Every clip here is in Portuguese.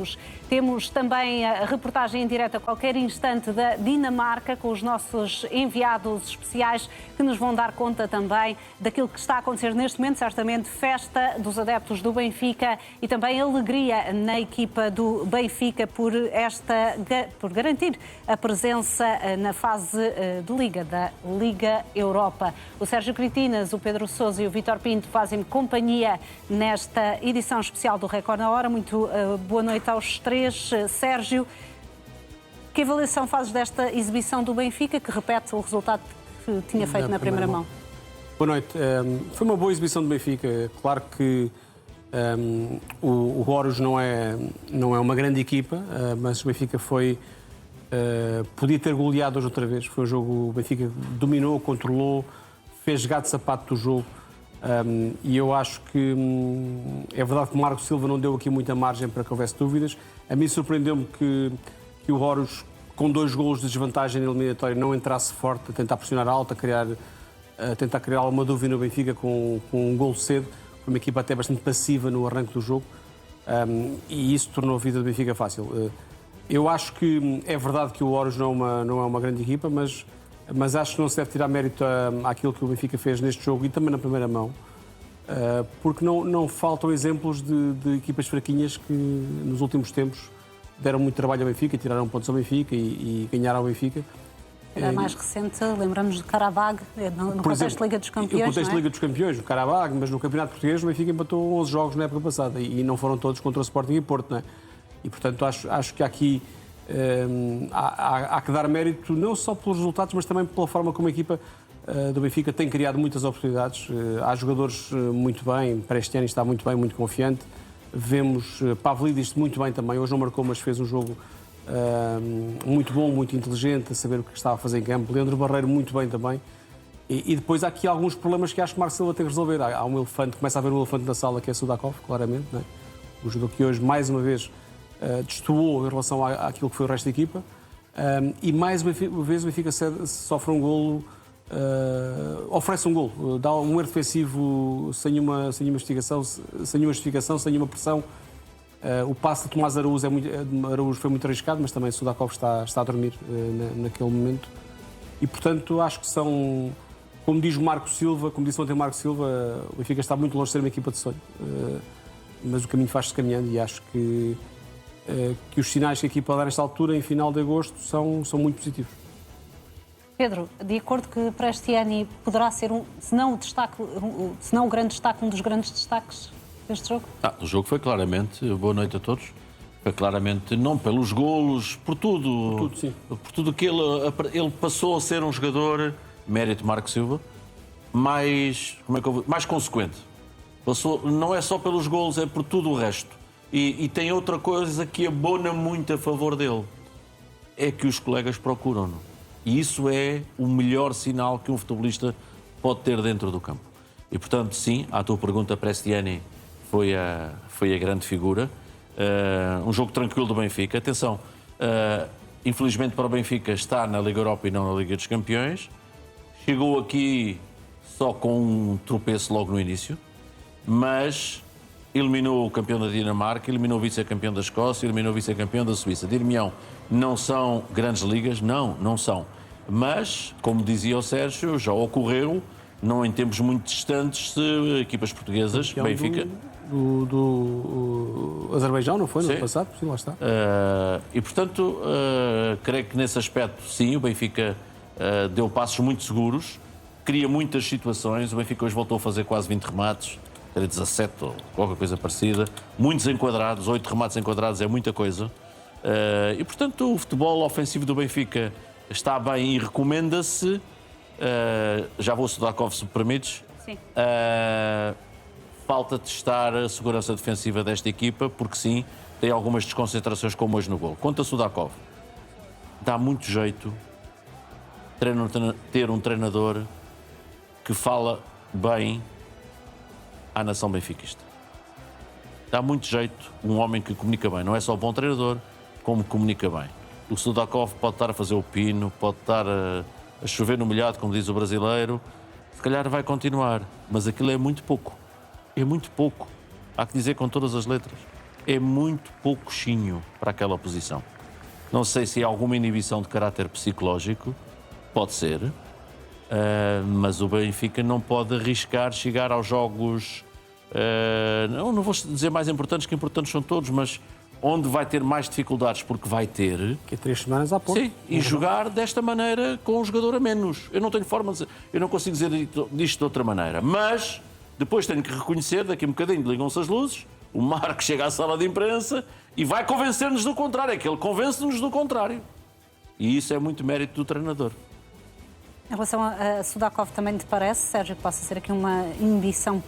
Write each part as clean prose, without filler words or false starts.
Horus. Temos também a reportagem em direto a qualquer instante da Dinamarca, com os nossos enviados especiais, que nos vão dar conta também daquilo que está a acontecer neste momento, certamente festa dos adeptos do Benfica e também alegria na equipa do Benfica por garantir a presença na fase de Liga, da Liga Europa. O Sérgio Critinas, o Pedro Sousa e o Vítor Pinto fazem companhia nesta edição especial do Record na Hora. Muito boa noite aos três. Sérgio, que avaliação fazes desta exibição do Benfica, que repete o resultado que tinha feito na primeira mão? Boa noite. Foi uma boa exibição do Benfica. Claro que o Horus não é uma grande equipa, mas o Benfica podia ter goleado hoje outra vez. Foi um jogo, o Benfica dominou, controlou, fez gato-sapato do jogo. E eu acho que é verdade que o Marco Silva não deu aqui muita margem para que houvesse dúvidas. A mim surpreendeu-me que o Horus, com 2 golos de desvantagem na eliminatória, não entrasse forte, a tentar pressionar alto, a tentar criar alguma dúvida no Benfica com um golo cedo. Foi uma equipa até bastante passiva no arranque do jogo, e isso tornou a vida do Benfica fácil. Eu acho que é verdade que o Horus não é uma grande equipa, mas acho que não se deve tirar mérito àquilo que o Benfica fez neste jogo e também na primeira mão, porque não faltam exemplos de equipas fraquinhas que nos últimos tempos deram muito trabalho ao Benfica, tiraram pontos ao Benfica e ganharam ao Benfica. Era mais recente, lembramos de Qarabag, no contexto da Liga dos Campeões. No contexto da Liga dos Campeões, o Qarabag, mas no Campeonato Português o Benfica empatou 11 jogos na época passada e não foram todos contra o Sporting e Porto, não é? E portanto acho que aqui há que dar mérito não só pelos resultados, mas também pela forma como a equipa do Benfica tem criado muitas oportunidades. Há jogadores muito bem, Prestiani está muito bem, muito confiante. Vemos Pavlidis muito bem também, hoje não marcou, mas fez um jogo muito bom, muito inteligente, a saber o que estava a fazer em campo. Leandro Barreiro muito bem também. E depois há aqui alguns problemas que acho que Marco Silva tem que resolver. Há um elefante, começa a haver um elefante na sala, que é Sudakov, claramente, não é? O jogador que hoje, mais uma vez, destoou em relação àquilo que foi o resto da equipa. E mais uma vez o Benfica sofre um golo, oferece um golo, dá um erro defensivo sem uma justificação, sem uma pressão. O passe de Tomás Araújo foi muito arriscado, mas também Sudakov está a dormir naquele momento. E, portanto, acho que são, como diz o Marco Silva, como disse ontem o Marco Silva, o Benfica está muito longe de ser uma equipa de sonho. Mas o caminho faz-se caminhando e acho que os sinais que a equipa dá nesta altura, em final de agosto, são muito positivos. Pedro, de acordo que Prestiani poderá ser se não o grande destaque, um dos grandes destaques deste jogo? O jogo foi claramente, boa noite a todos, foi claramente, não pelos golos, por tudo Sim. Por tudo que ele passou a ser um jogador, mérito Marco Silva, mais consequente. Não é só pelos golos, é por tudo o resto. E tem outra coisa que abona muito a favor dele, é que os colegas procuram-no. E isso é o melhor sinal que um futebolista pode ter dentro do campo. E, portanto, sim, à tua pergunta, Prestiani foi a grande figura. Um jogo tranquilo do Benfica. Atenção, infelizmente para o Benfica está na Liga Europa e não na Liga dos Campeões. Chegou aqui só com um tropeço logo no início, mas eliminou o campeão da Dinamarca, eliminou o vice-campeão da Escócia, eliminou o vice-campeão da Suíça. Dir-me-ão, não são grandes ligas? Não são. Mas, como dizia o Sérgio, já ocorreu, não em tempos muito distantes, equipas portuguesas, Benfica... Do Azerbaijão, não foi? No ano passado? Sim, lá está. E, portanto, creio que nesse aspecto, sim, o Benfica deu passos muito seguros, cria muitas situações. O Benfica hoje voltou a fazer quase 20 remates, era 17 ou qualquer coisa parecida. Muitos enquadrados, 8 remates enquadrados é muita coisa. E, portanto, o futebol ofensivo do Benfica está bem e recomenda-se. Já vou Sudakov, se me permites. Sim. Falta testar a segurança defensiva desta equipa, porque sim, tem algumas desconcentrações como hoje no gol. Quanto a Sudakov, dá muito jeito ter um treinador que fala bem à nação benfiquista. Dá muito jeito um homem que comunica bem. Não é só um bom treinador, como comunica bem. O Sudakov pode estar a fazer o pino, pode estar a chover no molhado, como diz o brasileiro. Se calhar vai continuar, mas aquilo é muito pouco. É muito pouco. Há que dizer com todas as letras. é muito pouco coxinho para aquela posição. Não sei se é alguma inibição de caráter psicológico, pode ser, mas o Benfica não pode arriscar chegar aos jogos, não vou dizer mais importantes, que importantes são todos, mas onde vai ter mais dificuldades, porque vai ter... Que é 3 semanas à porta. Sim, e jogar desta maneira com um jogador a menos. Eu não tenho forma de dizer, eu não consigo dizer disto de outra maneira, mas depois tenho que reconhecer, daqui a um bocadinho ligam-se as luzes, o Marco chega à sala de imprensa e vai convencer-nos do contrário, é que ele convence-nos do contrário. E isso é muito mérito do treinador. Em relação a Sudakov, também te parece, Sérgio, que possa ser aqui uma inibição,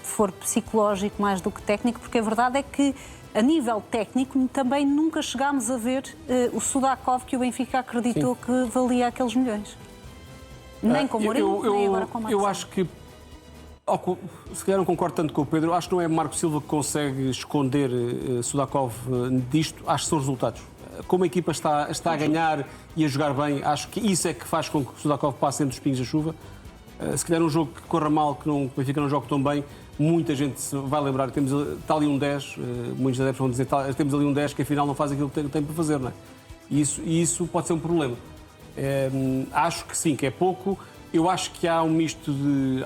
for psicológico mais do que técnico, porque a verdade é que, a nível técnico, também nunca chegámos a ver o Sudakov que o Benfica acreditou que valia aqueles milhões. Nem com o Mourinho, nem agora com o Marcelo. Eu acho que, se calhar não concordo tanto com o Pedro, acho que não é Marco Silva que consegue esconder Sudakov disto, acho que são os resultados. Como a equipa está a ganhar e a jogar bem, acho que isso é que faz com que o Sudakov passe entre os pingos da chuva. Se calhar um jogo que corra mal, que o Benfica não joga tão bem, muita gente se vai lembrar, está ali um 10, muitos adeptos vão dizer, temos ali um 10 que afinal não faz aquilo que tem para fazer, não é? E isso pode ser um problema. Acho que sim, que é pouco. Eu acho que há um misto de...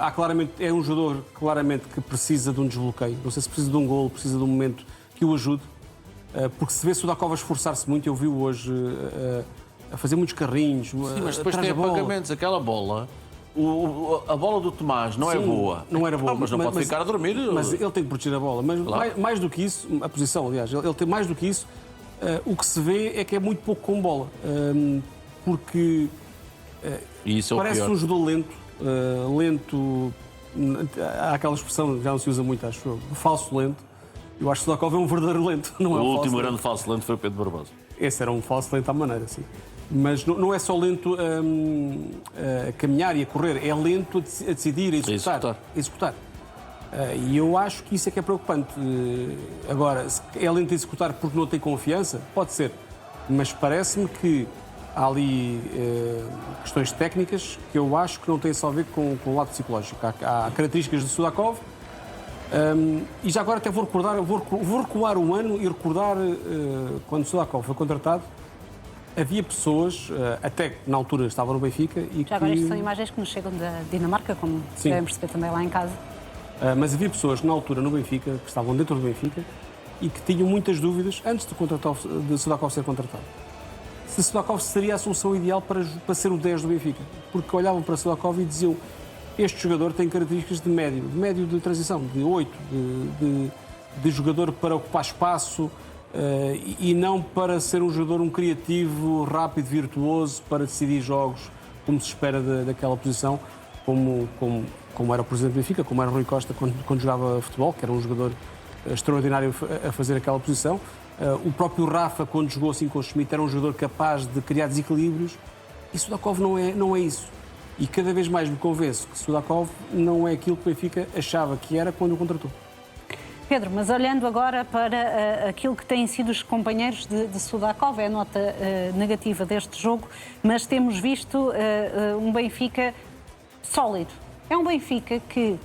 é um jogador claramente que precisa de um desbloqueio. Não sei se precisa de um golo, precisa de um momento que o ajude. Porque se vê Sudakov a esforçar-se muito, eu vi-o hoje a fazer muitos carrinhos. Sim, mas depois tem apagamentos. Aquela bola... a bola do Tomás não é boa. Não era boa. Mas não pode ficar a dormir. Mas ele tem que proteger a bola. Mas claro. mais do que isso, a posição, aliás, ele tem mais do que isso, o que se vê é que é muito pouco com bola. Porque parece um jogador lento. Há aquela expressão, já não se usa muito, acho eu, falso lento. Eu acho que Sudakov é um verdadeiro lento. Não é o último grande falso lento foi o Pedro Barbosa. Esse era um falso lento à maneira, sim. Mas não é só lento a caminhar e a correr, é lento a decidir, a executar. E eu acho que isso é que é preocupante. Agora, é lento a executar porque não tem confiança? Pode ser. Mas parece-me que há ali questões técnicas que eu acho que não têm só a ver com o lado psicológico. Há características de Sudakov. E já agora até vou recuar um ano e recordar quando Sudakov foi contratado. Havia pessoas, até que na altura estavam no Benfica e já agora estas são imagens que nos chegam da Dinamarca, como devem perceber também lá em casa. Mas havia pessoas na altura no Benfica, que estavam dentro do Benfica e que tinham muitas dúvidas antes de Sudakov ser contratado. Se Sudakov seria a solução ideal para ser o 10 do Benfica. Porque olhavam para Sudakov e diziam: este jogador tem características de médio de transição, de 8, de jogador para ocupar espaço e não para ser um jogador, um criativo, rápido, virtuoso, para decidir jogos, como se espera daquela posição, como era o presidente do Benfica, como era o Rui Costa quando jogava futebol, que era um jogador extraordinário a fazer aquela posição. O próprio Rafa, quando jogou assim com o Schmidt, era um jogador capaz de criar desequilíbrios. E Sudakov não é isso. E cada vez mais me convenço que Sudakov não é aquilo que o Benfica achava que era quando o contratou. Pedro, mas olhando agora para aquilo que têm sido os companheiros de Sudakov, é a nota negativa deste jogo, mas temos visto um Benfica sólido. É um Benfica que,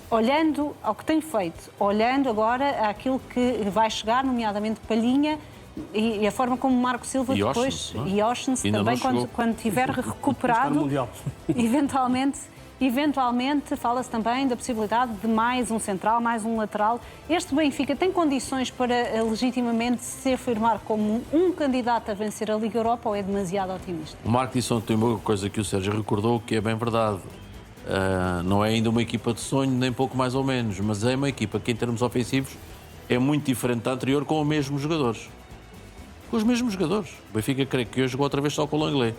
olhando ao que tem feito, olhando agora àquilo que vai chegar, nomeadamente Palhinha, e a forma como Marco Silva e depois, Oshens, e Oshens também, quando tiver recuperado, eventualmente fala-se também da possibilidade de mais um central, mais um lateral. Este Benfica tem condições para legitimamente se afirmar como um candidato a vencer a Liga Europa ou é demasiado otimista? O Marco disse ontem uma coisa que o Sérgio recordou, que é bem verdade. Não é ainda uma equipa de sonho, nem pouco mais ou menos, mas é uma equipa que, em termos ofensivos, é muito diferente da anterior, com os mesmos jogadores. Com os mesmos jogadores. O Benfica, creio que hoje jogou outra vez só com o Langley.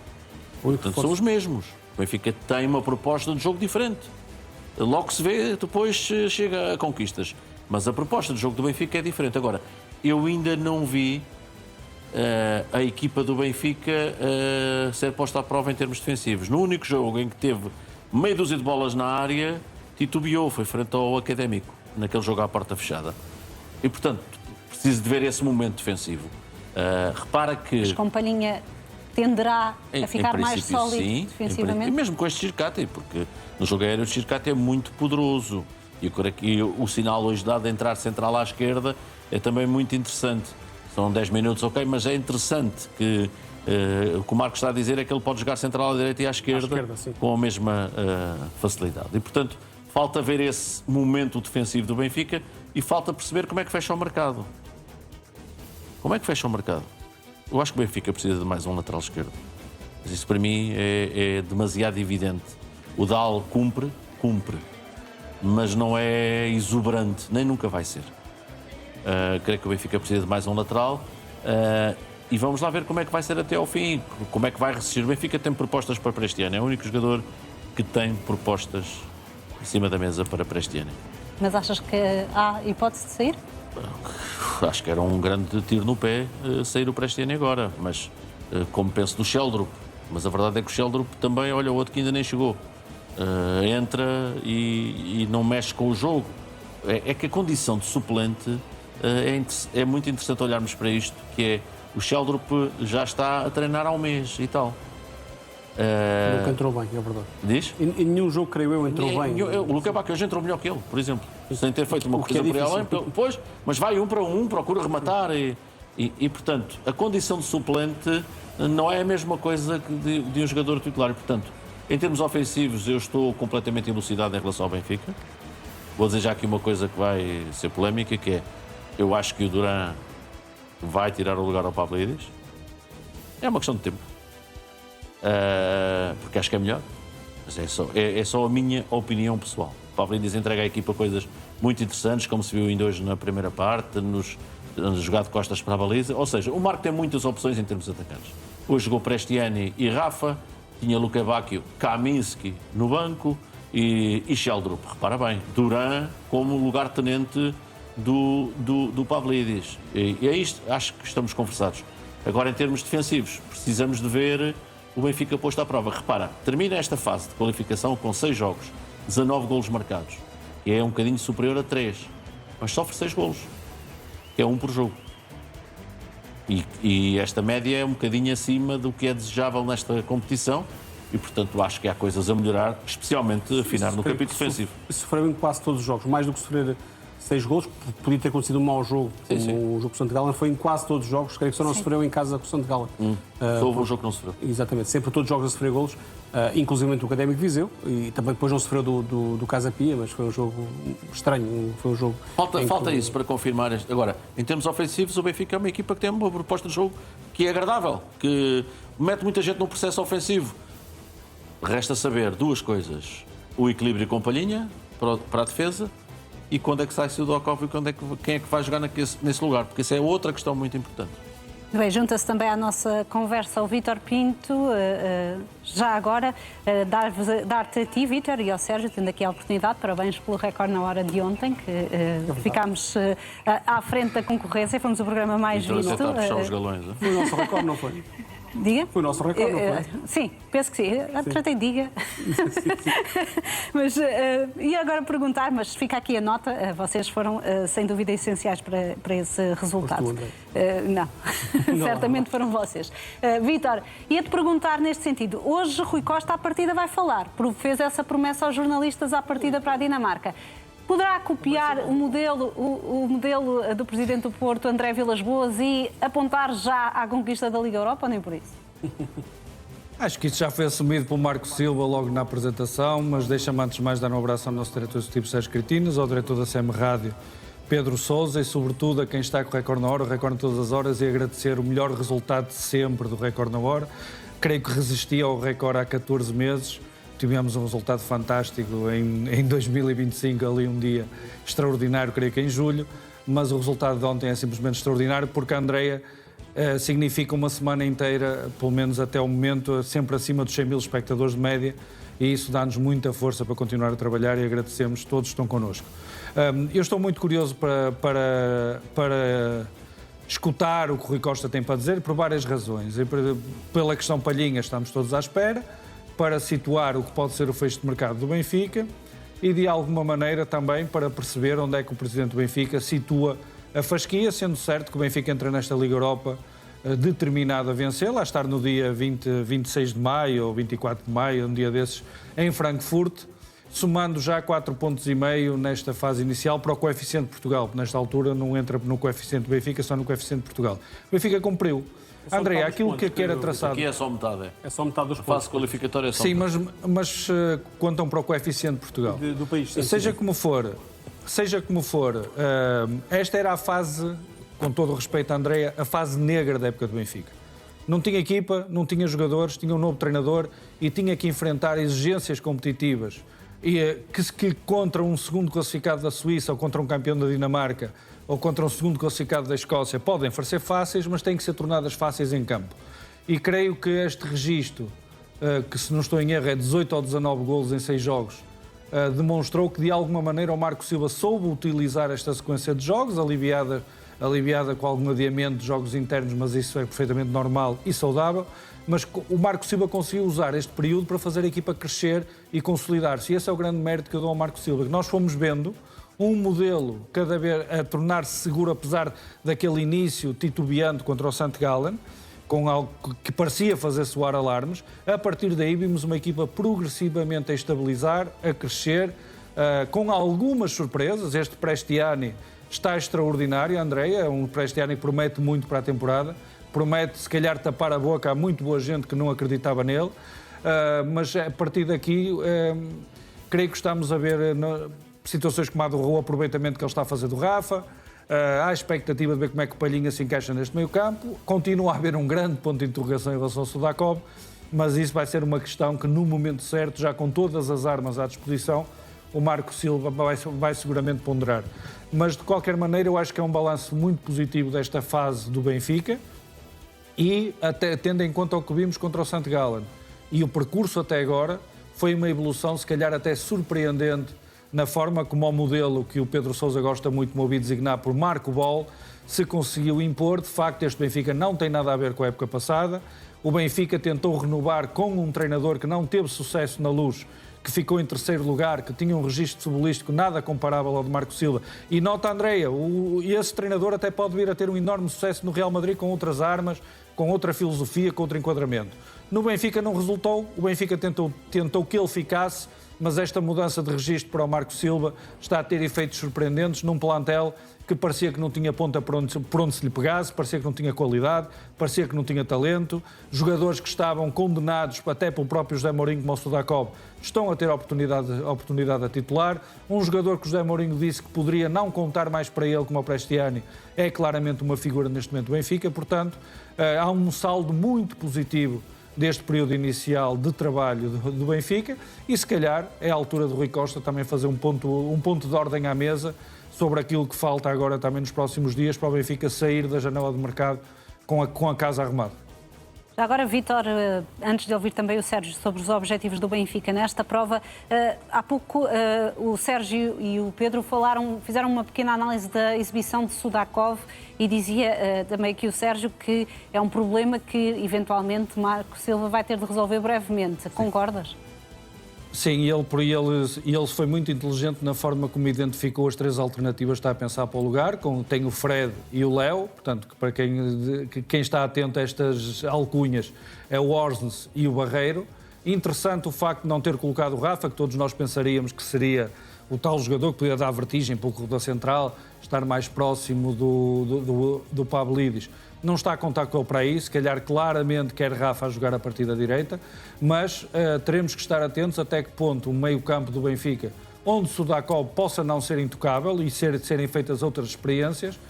Portanto, são os mesmos. O Benfica tem uma proposta de jogo diferente. Logo se vê, depois chega a conquistas. Mas a proposta de jogo do Benfica é diferente. Agora, eu ainda não vi a equipa do Benfica ser posta à prova em termos defensivos. No único jogo em que teve meia dúzia de bolas na área, titubeou, foi frente ao Académico, naquele jogo à porta fechada. E, portanto, preciso de ver esse momento defensivo. Repara que... Mas com Palhinha tenderá a ficar mais sólido, sim, defensivamente? Mesmo com este Txirkate, porque no jogo aéreo o Txirkate é muito poderoso. E eu creio que o sinal hoje dado de entrar central à esquerda é também muito interessante. São 10 minutos, ok, mas é interessante que o que o Marcos está a dizer é que ele pode jogar central à direita e à esquerda com a mesma facilidade. E, portanto, falta ver esse momento defensivo do Benfica e falta perceber como é que fecha o mercado. Como é que fecha o mercado? Eu acho que o Benfica precisa de mais um lateral esquerdo. Mas isso para mim é demasiado evidente. O Dal cumpre, mas não é exuberante, nem nunca vai ser. Creio que o Benfica precisa de mais um lateral e vamos lá ver como é que vai ser até ao fim, como é que vai resistir. O Benfica tem propostas para este ano, é o único jogador que tem propostas em cima da mesa para este ano. Mas achas que há hipótese de sair? Acho que era um grande tiro no pé sair o Prestiani agora, mas como penso do Sheldrup, mas a verdade é que o Sheldrup também, olha, o outro que ainda nem chegou, entra e não mexe com o jogo. É que a condição de suplente é muito interessante olharmos para isto, que é o Sheldrup já está a treinar há um mês e tal. Nunca entrou bem, é verdade. Diz? Em nenhum jogo, creio eu, entrou bem. O Luca Bacchio hoje entrou melhor que ele, por exemplo. Sem ter feito uma coisa por além. Pois, mas vai um para um, procura rematar e, portanto, a condição de suplente não é a mesma coisa que de um jogador titular. E, portanto, em termos ofensivos, eu estou completamente elucidado em relação ao Benfica. Vou dizer já aqui uma coisa que vai ser polémica, que é, eu acho que o Duran vai tirar o lugar ao Pavlidis. É uma questão de tempo. Porque acho que é melhor. Mas é só a minha opinião pessoal. O Pavlidis entrega à equipa coisas muito interessantes, como se viu ainda hoje na primeira parte, nos jogar de costas para a baliza. Ou seja, o Marco tem muitas opções em termos de atacantes. Hoje jogou Prestiani e Rafa, tinha Luka Bacchio, Kaminski no banco e Sheldrup. Repara bem, Duran como lugar-tenente do Pavlidis. E é isto, acho que estamos conversados. Agora, em termos defensivos, precisamos de ver o Benfica posto à prova. Repara, termina esta fase de qualificação com 6 jogos, 19 golos marcados, que é um bocadinho superior a 3, mas sofre 6 golos, que é 1 por jogo. E esta média é um bocadinho acima do que é desejável nesta competição e, portanto, acho que há coisas a melhorar, especialmente afinar no capítulo defensivo. Sofreu em quase todos os jogos, mais do que sofrer 6 golos, podia ter acontecido um mau jogo, o jogo com o Santo Gala, foi em quase todos os jogos, creio que só não sofreu em casa com o Santo Gala. Houve um jogo que não sofreu. Exatamente, sempre todos os jogos a sofrer golos, inclusive o Académico de Viseu, e também depois não sofreu do Casa Pia, mas foi um jogo estranho, foi um jogo... Falta isso para confirmar. Agora, em termos ofensivos, o Benfica é uma equipa que tem uma proposta de jogo que é agradável, que mete muita gente no processo ofensivo. Resta saber duas coisas, o equilíbrio com Palhinha para a defesa, e quando é que sai o Sudokov e quem é que vai jogar nesse lugar, porque essa é outra questão muito importante. Bem, junta-se também à nossa conversa o Vítor Pinto. Já agora, dar-te a ti, Vítor, e ao Sérgio, tendo aqui a oportunidade, parabéns pelo recorde na hora de ontem, que ficámos à frente da concorrência, fomos o programa mais visto. Está a puxar os galões, não? Foi o nosso recorde, não foi? Diga? Foi o nosso recorde, não foi? Sim, penso que sim. Tratei de diga. Mas, e agora perguntar, mas fica aqui a nota, vocês foram sem dúvida essenciais para esse resultado. Não, certamente foram vocês. Vítor, ia-te perguntar neste sentido, hoje Rui Costa à partida vai falar, porque fez essa promessa aos jornalistas à partida para a Dinamarca. Poderá copiar o modelo do Presidente do Porto, André Vilas-Boas, e apontar já à conquista da Liga Europa, ou nem por isso? Acho que isso já foi assumido pelo Marco Silva logo na apresentação, mas deixa-me antes de mais dar um abraço ao nosso diretor executivo Sérgio Cretinas, ao diretor da CM Rádio Pedro Sousa e sobretudo a quem está com o Record na Hora, o Record todas as horas, e agradecer o melhor resultado de sempre do Record na Hora. Creio que resisti ao Record há 14 meses. Tivemos um resultado fantástico em 2025, ali um dia extraordinário, creio que em julho, mas o resultado de ontem é simplesmente extraordinário porque a Andreia significa uma semana inteira, pelo menos até o momento, sempre acima dos 100 mil espectadores de média, e isso dá-nos muita força para continuar a trabalhar e agradecemos todos que estão connosco. Eu estou muito curioso para escutar o que o Rui Costa tem para dizer por várias razões. Pela questão Palhinha estamos todos à espera, para situar o que pode ser o fecho de mercado do Benfica e, de alguma maneira, também para perceber onde é que o Presidente do Benfica situa a fasquia, sendo certo que o Benfica entra nesta Liga Europa determinado a vencê-la, a estar no dia 26 de maio ou 24 de maio, um dia desses, em Frankfurt. somando já 4,5 pontos nesta fase inicial para o coeficiente de Portugal. Nesta altura não entra no coeficiente do Benfica, só no coeficiente de Portugal. O Benfica cumpriu. André, aquilo que era traçado... Aqui é só metade. É só metade dos A pontos. fase qualificatória é só Sim, metade. mas contam para o coeficiente de Portugal. Do país. Sim, Seja sim. como for, esta era a fase, com todo o respeito a Andréa, a fase negra da época do Benfica. Não tinha equipa, não tinha jogadores, tinha um novo treinador e tinha que enfrentar exigências competitivas que contra um segundo classificado da Suíça ou contra um campeão da Dinamarca ou contra um segundo classificado da Escócia podem parecer fáceis, mas têm que ser tornadas fáceis em campo. E creio que este registro, que se não estou em erro é 18 ou 19 golos em 6 jogos, demonstrou que de alguma maneira o Marco Silva soube utilizar esta sequência de jogos, aliviada com algum adiamento de jogos internos, mas isso é perfeitamente normal e saudável. Mas o Marco Silva conseguiu usar este período para fazer a equipa crescer e consolidar-se. E esse é o grande mérito que eu dou ao Marco Silva, que nós fomos vendo um modelo cada vez a tornar-se seguro, apesar daquele início titubeante contra o St. Gallen, com algo que parecia fazer soar alarmes. A partir daí vimos uma equipa progressivamente a estabilizar, a crescer, com algumas surpresas. Este Prestiani está extraordinário, Andréia, é um Prestiani que promete muito para a temporada, promete se calhar tapar a boca a muito boa gente que não acreditava nele, mas a partir daqui creio que estamos a ver situações como a do aproveitamento que ele está a fazer do Rafa. Há a expectativa de ver como é que o Palhinha se encaixa neste meio campo. Continua a haver um grande ponto de interrogação em relação ao Sudakov, mas isso vai ser uma questão que no momento certo, já com todas as armas à disposição, o Marco Silva vai seguramente ponderar. Mas de qualquer maneira eu acho que é um balanço muito positivo desta fase do Benfica e até tendo em conta o que vimos contra o St. Gallen. E o percurso até agora foi uma evolução se calhar até surpreendente na forma como o modelo que o Pedro Sousa gosta muito de me ouvir designar por Marco Ball se conseguiu impor. De facto, este Benfica não tem nada a ver com a época passada. O Benfica tentou renovar com um treinador que não teve sucesso na Luz, que ficou em terceiro lugar, que tinha um registro futebolístico nada comparável ao de Marco Silva. E nota, Andréia, esse treinador até pode vir a ter um enorme sucesso no Real Madrid com outras armas, com outra filosofia, com outro enquadramento. No Benfica não resultou, o Benfica tentou que ele ficasse, mas esta mudança de registro para o Marco Silva está a ter efeitos surpreendentes num plantel que parecia que não tinha ponta por onde se lhe pegasse, parecia que não tinha qualidade, parecia que não tinha talento. Jogadores que estavam condenados até pelo próprio José Mourinho, como o Sudakov, estão a ter oportunidade a titular. Um jogador que o José Mourinho disse que poderia não contar mais para ele, como o Prestiani, é claramente uma figura neste momento do Benfica. Portanto, há um saldo muito positivo deste período inicial de trabalho do Benfica e se calhar é a altura do Rui Costa também fazer um ponto de ordem à mesa sobre aquilo que falta agora também nos próximos dias para o Benfica sair da janela de mercado com a casa arrumada. Já agora, Vítor, antes de ouvir também o Sérgio sobre os objetivos do Benfica nesta prova, há pouco o Sérgio e o Pedro fizeram uma pequena análise da exibição de Sudakov e dizia também aqui o Sérgio que é um problema que eventualmente Marco Silva vai ter de resolver brevemente. Concordas? Sim, ele foi muito inteligente na forma como identificou as três alternativas que está a pensar para o lugar. Tem o Fred e o Léo, portanto, para quem está atento a estas alcunhas, é o Orsnes e o Barreiro. Interessante o facto de não ter colocado o Rafa, que todos nós pensaríamos que seria o tal jogador que podia dar vertigem pelo corredor central, estar mais próximo do Pavlidis. Não está a contar com ele para isso, se calhar claramente quer Rafa a jogar a partir da direita, mas teremos que estar atentos até que ponto o meio-campo do Benfica, onde Sudakov possa não ser intocável e serem feitas outras experiências,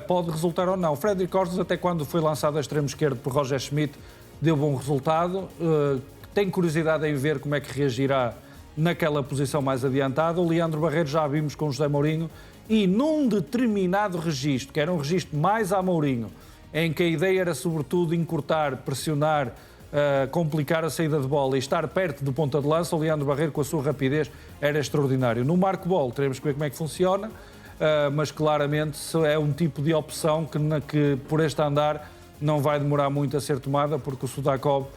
pode resultar ou não. Fredrik Orsnes, até quando foi lançado a extremo esquerdo por Roger Schmidt, deu bom resultado. Tenho curiosidade em ver como é que reagirá naquela posição mais adiantada. O Leandro Barreiro já vimos com o José Mourinho e num determinado registro, que era um registro mais a Mourinho, em que a ideia era sobretudo encurtar, pressionar, complicar a saída de bola e estar perto do ponta de lança, o Leandro Barreiro com a sua rapidez era extraordinário. No Marco Ball teremos que ver como é que funciona, mas claramente é um tipo de opção que por este andar não vai demorar muito a ser tomada, porque o Sudakov,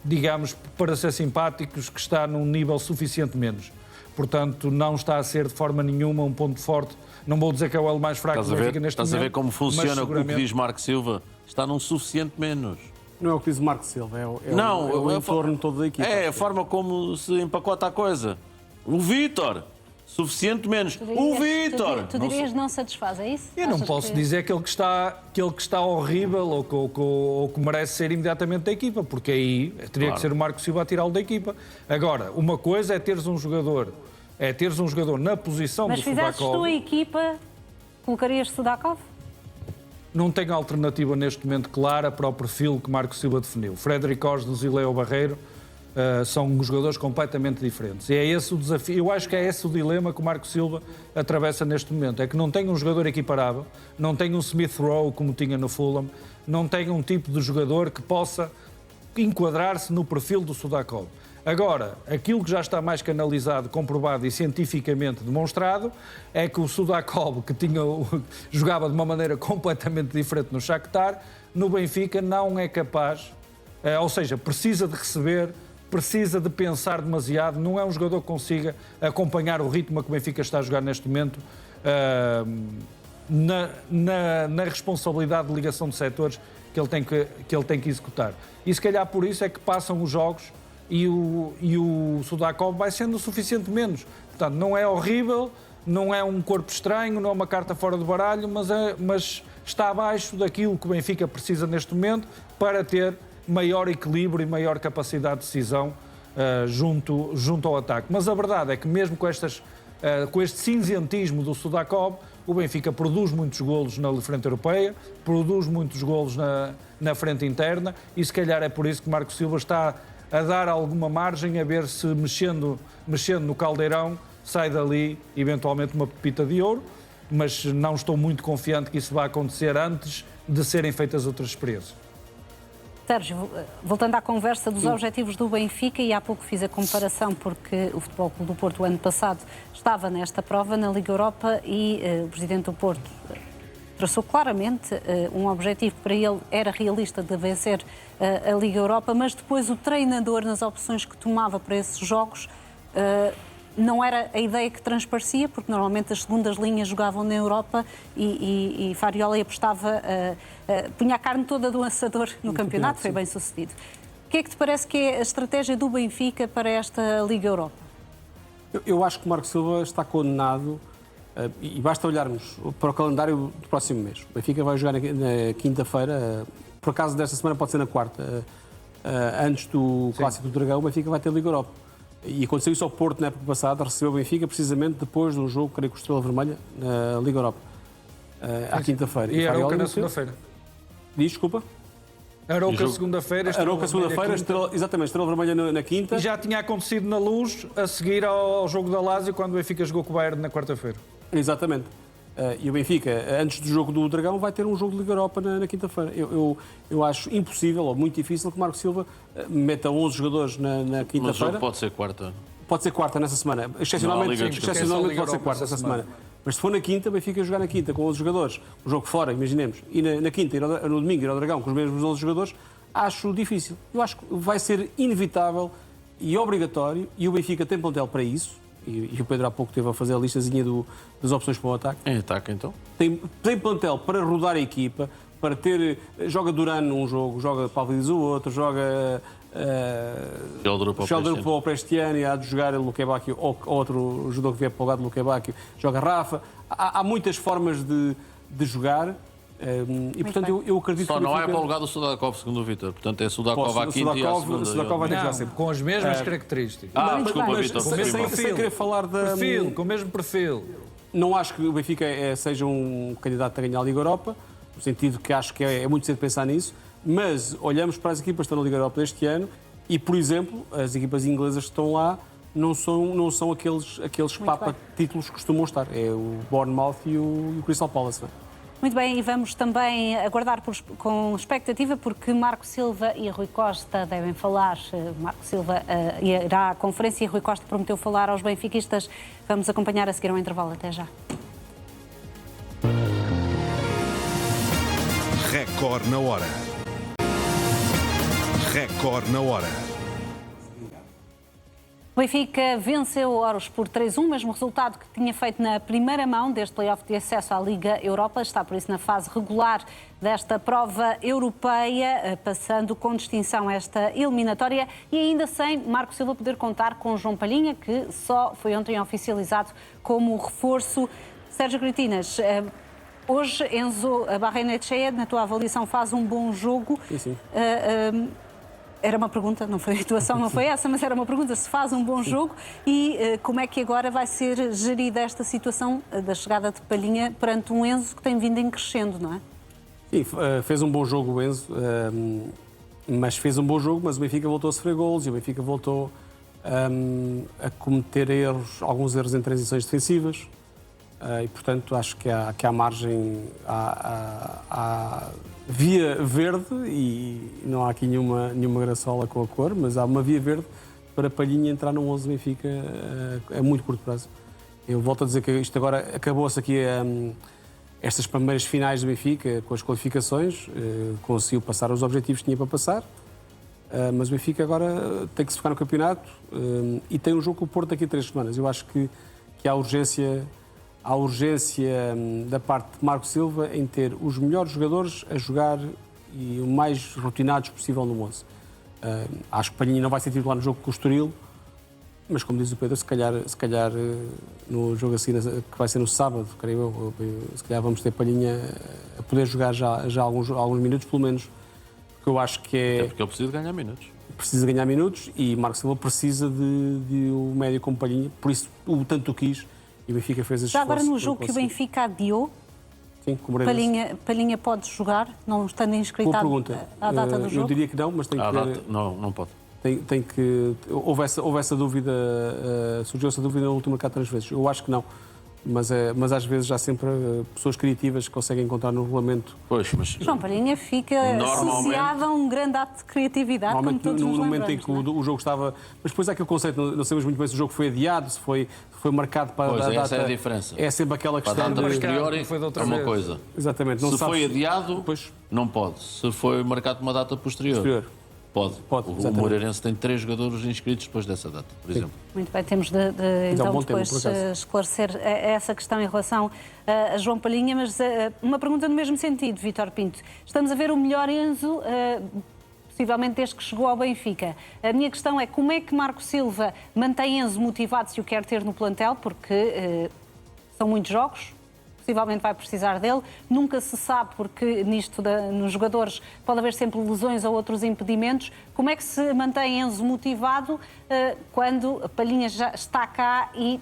digamos, para ser simpáticos, que está num nível suficiente menos. Portanto, não está a ser de forma nenhuma um ponto forte. Não vou dizer que é o elo mais fraco do Benfica neste momento. Estás a ver como funciona o que diz Marco Silva? Está num suficiente menos. Não é o que diz o Marco Silva, é o Não, entorno todo da equipa. É a forma como se empacota a coisa. O Vítor, suficiente menos. O Vítor! Tu dirias não satisfaz, é isso? Eu não Achas posso que- dizer que ele que está horrível ou que merece ser imediatamente da equipa, porque aí teria que ser o Marco Silva a tirá-lo da equipa. Agora, uma coisa é teres um jogador na posição Mas do fizesses Sudakov. tu a equipa, colocarias Sudakov? Não tenho alternativa neste momento clara para o perfil que Marco Silva definiu. Frederico Osnos e Leo Barreiro são jogadores completamente diferentes. E é esse o desafio. Eu acho que é esse o dilema que o Marco Silva atravessa neste momento. É que não tem um jogador equiparável, não tem um Smith Rowe como tinha no Fulham, não tem um tipo de jogador que possa enquadrar-se no perfil do Sudakov. Agora, aquilo que já está mais canalizado, comprovado e cientificamente demonstrado é que o Sudakov, que jogava de uma maneira completamente diferente no Shakhtar, no Benfica não é capaz, ou seja, precisa de receber, precisa de pensar demasiado, não é um jogador que consiga acompanhar o ritmo a que o Benfica está a jogar neste momento na responsabilidade de ligação de setores que ele tem que executar. E se calhar por isso é que passam os jogos e o Sudakov vai sendo o suficiente menos. Portanto, não é horrível, não é um corpo estranho, não é uma carta fora do baralho, mas está abaixo daquilo que o Benfica precisa neste momento para ter maior equilíbrio e maior capacidade de decisão junto ao ataque. Mas a verdade é que mesmo com este cinzentismo do Sudakov, o Benfica produz muitos golos na frente europeia, produz muitos golos na frente interna e se calhar é por isso que Marco Silva está a dar alguma margem a ver se mexendo no caldeirão sai dali eventualmente uma pepita de ouro, mas não estou muito confiante que isso vá acontecer antes de serem feitas outras experiências. Sérgio, voltando à conversa dos objetivos do Benfica, e há pouco fiz a comparação porque o Futebol Clube do Porto, o ano passado, estava nesta prova na Liga Europa e o Presidente do Porto traçou claramente um objetivo que para ele era realista de vencer a Liga Europa, mas depois o treinador, nas opções que tomava para esses jogos, não era a ideia que transparecia, porque normalmente as segundas linhas jogavam na Europa e Farioli apostava, punha a carne toda do assador no campeonato, foi bem sucedido. O que é que te parece que é a estratégia do Benfica para esta Liga Europa? Eu acho que o Marco Silva está condenado, e basta olharmos para o calendário do próximo mês. O Benfica vai jogar na quinta-feira, por acaso desta semana pode ser na quarta, antes do Clássico do Dragão, o Benfica vai ter Liga Europa. E aconteceu isso ao Porto na época passada, recebeu o Benfica precisamente depois de um jogo, creio que o Estrela Vermelha, na Liga Europa, à quinta-feira. E Arouca na segunda-feira. Desculpa? Arouca segunda-feira. Arouca segunda-feira, exatamente, Estrela Vermelha na quinta. E já tinha acontecido na Luz a seguir ao jogo da Lazio, quando o Benfica jogou com o Bayern na quarta-feira. Exatamente. E o Benfica, antes do jogo do Dragão, vai ter um jogo de Liga Europa na quinta-feira. Eu acho impossível, ou muito difícil, que Marco Silva meta 11 jogadores na quinta-feira. Mas o jogo pode ser quarta. Pode ser quarta nessa semana. Excepcionalmente pode ser quarta essa semana. Mas se for na quinta, o Benfica jogar na quinta com 11 jogadores, um jogo fora, imaginemos, e na quinta, no domingo, ir ao Dragão com os mesmos 11 jogadores, acho difícil. Eu acho que vai ser inevitável e obrigatório, e o Benfica tem plantel para isso, e o Pedro há pouco esteve a fazer a listazinha das opções para o ataque. Em ataque, então? Tem plantel para rodar a equipa, para ter... Joga Durano um jogo, joga Pavlidis o outro, joga... Sheldon para este ano, e há de jogar Luque Bacchio, ou outro jogador que vier para o lado de Luque Bacchio, joga Rafa. Há muitas formas de jogar. E portanto eu acredito Só que não é para o lugar do Sudakov, segundo o Vítor. Portanto é Sudakov à quinta e à segunda. Sudakov vai ter que jogar Não, sempre. com as mesmas características. Desculpa, Mas Vítor. sem querer falar da... Com o mesmo perfil. Não acho que o Benfica seja um candidato a ganhar a Liga Europa, no sentido que acho que é muito cedo pensar nisso, mas olhamos para as equipas que estão na Liga Europa deste ano e, por exemplo, as equipas inglesas que estão lá não são aqueles papa-títulos que costumam estar. É o Bournemouth e o Crystal Palace. Não é? Muito bem, e vamos também aguardar com expectativa, porque Marco Silva e Rui Costa devem falar. Marco Silva irá à conferência e Rui Costa prometeu falar aos benfiquistas. Vamos acompanhar a seguir um intervalo. Até já. Record na hora. Record na hora. O Benfica venceu o Oros por 3-1, mesmo resultado que tinha feito na primeira mão deste play-off de acesso à Liga Europa. Está, por isso, na fase regular desta prova europeia, passando com distinção esta eliminatória e ainda sem Marco Silva poder contar com João Palhinha, que só foi ontem oficializado como reforço. Sérgio Cretinas, hoje Enzo Barrenetxea, na tua avaliação, faz um bom jogo. Sim. Era uma pergunta, não foi a atuação, não foi essa, mas era uma pergunta se faz um bom jogo e como é que agora vai ser gerida esta situação da chegada de Palhinha perante um Enzo que tem vindo em crescendo, não é? Sim, fez um bom jogo o Enzo, mas fez um bom jogo, mas o Benfica voltou a sofrer golos e o Benfica voltou a cometer alguns erros em transições defensivas e, portanto, acho que há margem à via verde e não há aqui nenhuma graçola com a cor, mas há uma via verde para Palhinha entrar no 11 do Benfica a muito curto prazo. Eu volto a dizer que isto agora acabou-se aqui estas primeiras finais do Benfica com as qualificações, conseguiu passar os objetivos que tinha para passar, mas o Benfica agora tem que se focar no campeonato e tem um jogo com o Porto daqui a 3 semanas. Eu acho que há urgência da parte de Marco Silva em ter os melhores jogadores a jogar e o mais rotinados possível no 11. Acho que Palhinha não vai ser titular no jogo com o Estoril, mas como diz o Pedro, se calhar no jogo assim, que vai ser no sábado, creio eu, se calhar vamos ter Palhinha a poder jogar já alguns minutos, pelo menos, porque eu acho que é... É porque ele precisa ganhar minutos. Precisa ganhar minutos e Marco Silva precisa de um médio como Palhinha, por isso o tanto o quis. E o Benfica fez já agora no jogo que o Benfica adiou, sim, Palhinha pode jogar, não estando inscrito à data do jogo? Eu diria que não, mas tem que ver... Não pode. Tem que... Houve essa dúvida, surgiu essa dúvida no último mercado de transferências. Eu acho que não. Mas às vezes há sempre pessoas criativas que conseguem encontrar no regulamento. Pois, mas... João Palhinha fica associado a um grande ato de criatividade, como todos nos lembramos, momento em que o jogo estava... Mas depois há aquele conceito, não sabemos muito bem se o jogo foi adiado, se foi marcado para a data... Essa é a diferença. É sempre aquela questão para a data de... posterior é uma coisa. Exatamente. Se foi adiado, não pode. Se foi marcado para uma data posterior. Pode. O Moreirense tem 3 jogadores inscritos depois dessa data, por exemplo. Muito bem, temos de então depois esclarecer essa questão em relação a João Palhinha, mas uma pergunta no mesmo sentido, Vítor Pinto. Estamos a ver o melhor Enzo, possivelmente desde que chegou ao Benfica. A minha questão é como é que Marco Silva mantém Enzo motivado se o quer ter no plantel, porque são muitos jogos, possivelmente vai precisar dele. Nunca se sabe, porque nos jogadores pode haver sempre lesões ou outros impedimentos. Como é que se mantém Enzo motivado quando a Palhinha já está cá e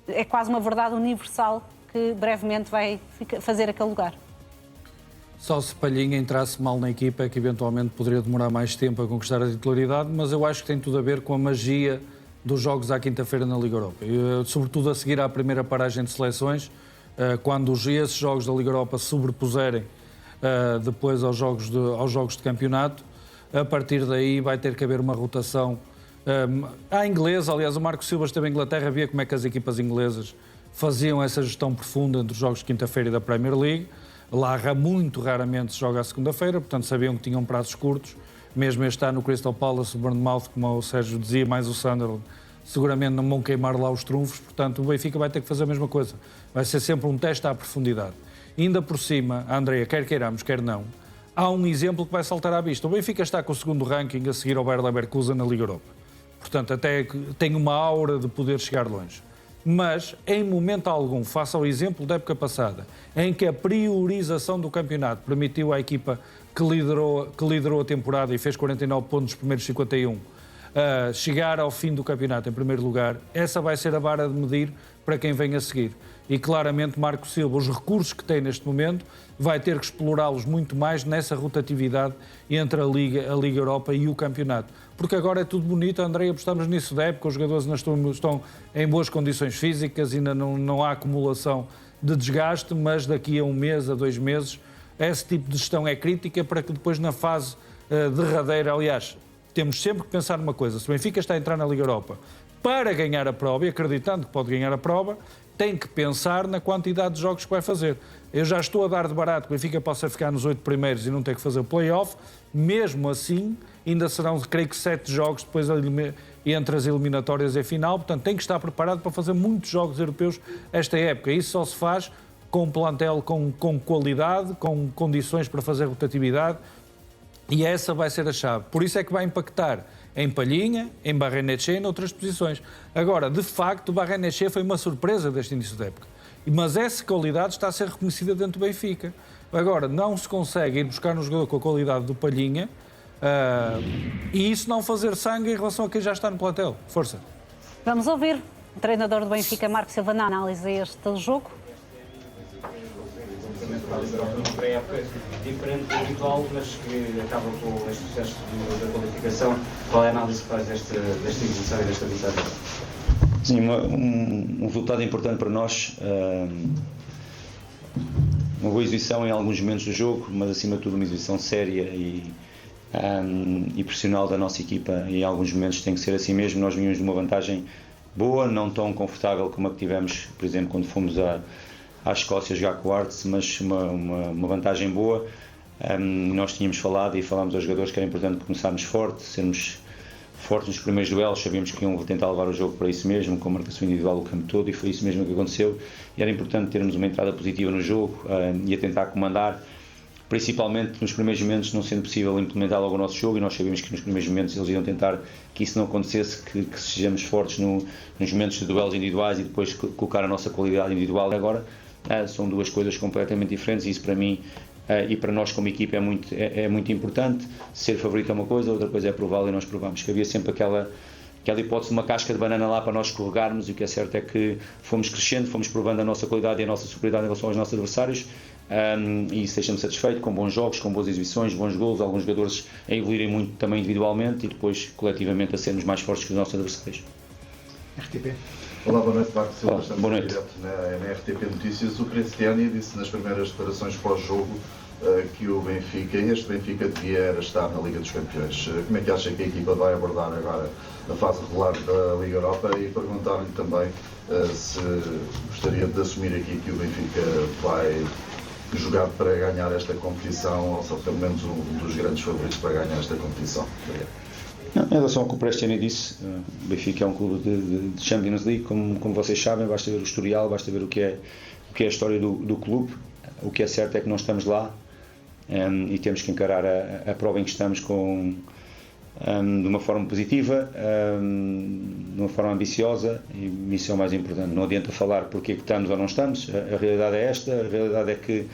é quase uma verdade universal que brevemente vai fazer aquele lugar? Só se Palhinha entrasse mal na equipa é que eventualmente poderia demorar mais tempo a conquistar a titularidade, mas eu acho que tem tudo a ver com a magia dos jogos à quinta-feira na Liga Europa. Sobretudo a seguir à primeira paragem de seleções, quando esses jogos da Liga Europa se sobrepuserem depois aos jogos de campeonato, a partir daí vai ter que haver uma rotação à inglesa. Aliás, o Marco Silva esteve em Inglaterra, via como é que as equipas inglesas faziam essa gestão profunda entre os jogos de quinta-feira e da Premier League. Lá muito raramente se joga à segunda-feira, portanto sabiam que tinham prazos curtos. Mesmo este ano o Crystal Palace, o Bournemouth, como o Sérgio dizia, mais o Sunderland, seguramente não vão queimar lá os trunfos, portanto o Benfica vai ter que fazer a mesma coisa. Vai ser sempre um teste à profundidade. Ainda por cima, Andrea, quer queiramos, quer não, há um exemplo que vai saltar à vista. O Benfica está com o segundo ranking a seguir ao Bayer Leverkusen na Liga Europa. Portanto, até tem uma aura de poder chegar longe. Mas, em momento algum, face ao exemplo da época passada, em que a priorização do campeonato permitiu à equipa que liderou a temporada e fez 49 pontos nos primeiros 51, chegar ao fim do campeonato em primeiro lugar, essa vai ser a vara de medir para quem vem a seguir. E claramente Marco Silva, os recursos que tem neste momento, vai ter que explorá-los muito mais nessa rotatividade entre a Liga Europa e o campeonato. Porque agora é tudo bonito, André, apostamos nisso da época, os jogadores ainda estão em boas condições físicas, ainda não há acumulação de desgaste, mas daqui a 1 mês, a 2 meses, esse tipo de gestão é crítica para que depois na fase derradeira, aliás, temos sempre que pensar numa coisa, se o Benfica está a entrar na Liga Europa para ganhar a prova, e acreditando que pode ganhar a prova, tem que pensar na quantidade de jogos que vai fazer. Eu já estou a dar de barato que o Benfica possa ficar nos 8 primeiros e não ter que fazer o play-off. Mesmo assim, ainda serão, creio que, 7 jogos depois entre as eliminatórias e a final, portanto tem que estar preparado para fazer muitos jogos europeus esta época. Isso só se faz com um plantel com qualidade, com condições para fazer rotatividade, e essa vai ser a chave. Por isso é que vai impactar em Palhinha, em Barrenetxea e noutras posições. Agora, de facto, o Barrenetxea foi uma surpresa deste início da época, mas essa qualidade está a ser reconhecida dentro do Benfica. Agora, não se consegue ir buscar um jogador com a qualidade do Palhinha e isso não fazer sangue em relação a quem já está no plantel. Força. Vamos ouvir o treinador do Benfica, Marco Silva, na análise a este jogo. Uma pré-época diferente do habitual, mas que acaba com este processo da qualificação. Qual é a análise que faz desta exibição e desta vitória? Sim, um resultado importante para nós. Uma boa exibição em alguns momentos do jogo, mas acima de tudo uma exibição séria e profissional da nossa equipa. E em alguns momentos tem que ser assim mesmo. Nós vimos uma vantagem boa, não tão confortável como a que tivemos, por exemplo, quando fomos à Escócia jogar com o Arts, mas uma vantagem boa. Nós tínhamos falado e falámos aos jogadores que era importante começarmos forte, sermos fortes nos primeiros duelos, sabíamos que iam tentar levar o jogo para isso mesmo, com a marcação individual o campo todo, e foi isso mesmo que aconteceu. E era importante termos uma entrada positiva no jogo e a tentar comandar, principalmente nos primeiros momentos, não sendo possível implementar logo o nosso jogo, e nós sabíamos que nos primeiros momentos eles iam tentar que isso não acontecesse, que sejamos fortes nos momentos de duelos individuais e depois colocar a nossa qualidade individual. Agora são duas coisas completamente diferentes, e isso para mim e para nós como equipa é muito importante. Ser favorito é uma coisa, outra coisa é prová-lo, e nós provamos que havia sempre aquela hipótese de uma casca de banana lá para nós escorregarmos, e o que é certo é que fomos crescendo, fomos provando a nossa qualidade e a nossa superioridade em relação aos nossos adversários, e isso deixa-me satisfeito, com bons jogos, com boas exibições, bons golos, alguns jogadores a evoluírem muito também individualmente e depois coletivamente a sermos mais fortes que os nossos adversários. RTP. Olá, boa noite, Marco Silva. Estamos boa noite. direto na RTP Notícias. O Cristiano disse nas primeiras declarações pós-jogo que o Benfica, este Benfica devia estar na Liga dos Campeões. Como é que acha que a equipa vai abordar agora a fase regular da Liga Europa? E perguntar-lhe também se gostaria de assumir aqui que o Benfica vai jogar para ganhar esta competição, ou só pelo menos um dos grandes favoritos para ganhar esta competição. Não, em relação ao que o Cristiano disse, o Benfica é um clube de Champions League, como vocês sabem, basta ver o historial, basta ver o que é a história do clube. O que é certo é que nós estamos lá e temos que encarar a prova em que estamos de uma forma positiva, de uma forma ambiciosa, e isso é o mais importante. Não adianta falar porque que estamos ou não estamos, a realidade é esta, a realidade é que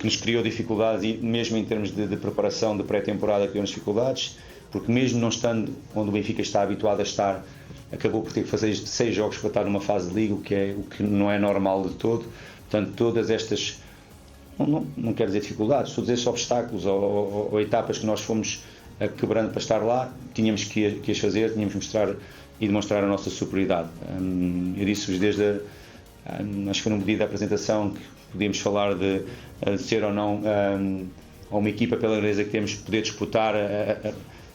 nos criou dificuldades, e mesmo em termos de preparação de pré-temporada criou-nos dificuldades, porque mesmo não estando onde o Benfica está habituado a estar, acabou por ter que fazer 6 jogos para estar numa fase de liga, o que não é normal de todo. Portanto, todas estas, não quero dizer dificuldades, todos estes obstáculos ou etapas que nós fomos quebrando para estar lá, tínhamos que as fazer, tínhamos que mostrar e demonstrar a nossa superioridade. Eu disse-vos desde acho que foi num pedido de apresentação que podíamos falar de ser ou não uma equipa pela grandeza que temos, poder disputar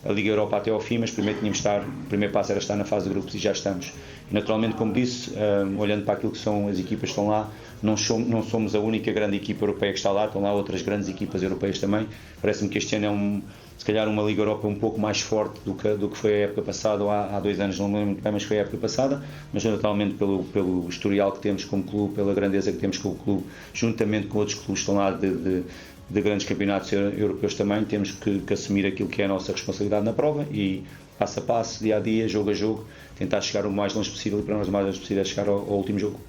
a Liga Europa até ao fim, mas primeiro o primeiro passo era estar na fase de grupos, e já estamos. E naturalmente, como disse, olhando para aquilo que são as equipas que estão lá, não somos a única grande equipa europeia que está lá, estão lá outras grandes equipas europeias também. Parece-me que este ano é se calhar uma Liga Europa um pouco mais forte do que foi a época passada, ou há 2 anos, não me lembro bem, mas foi a época passada, mas naturalmente pelo historial que temos como clube, pela grandeza que temos como clube, juntamente com outros clubes que estão lá de grandes campeonatos europeus também, temos que assumir aquilo que é a nossa responsabilidade na prova e, passo a passo, dia a dia, jogo a jogo, tentar chegar o mais longe possível, e para nós o mais longe possível é chegar ao último jogo.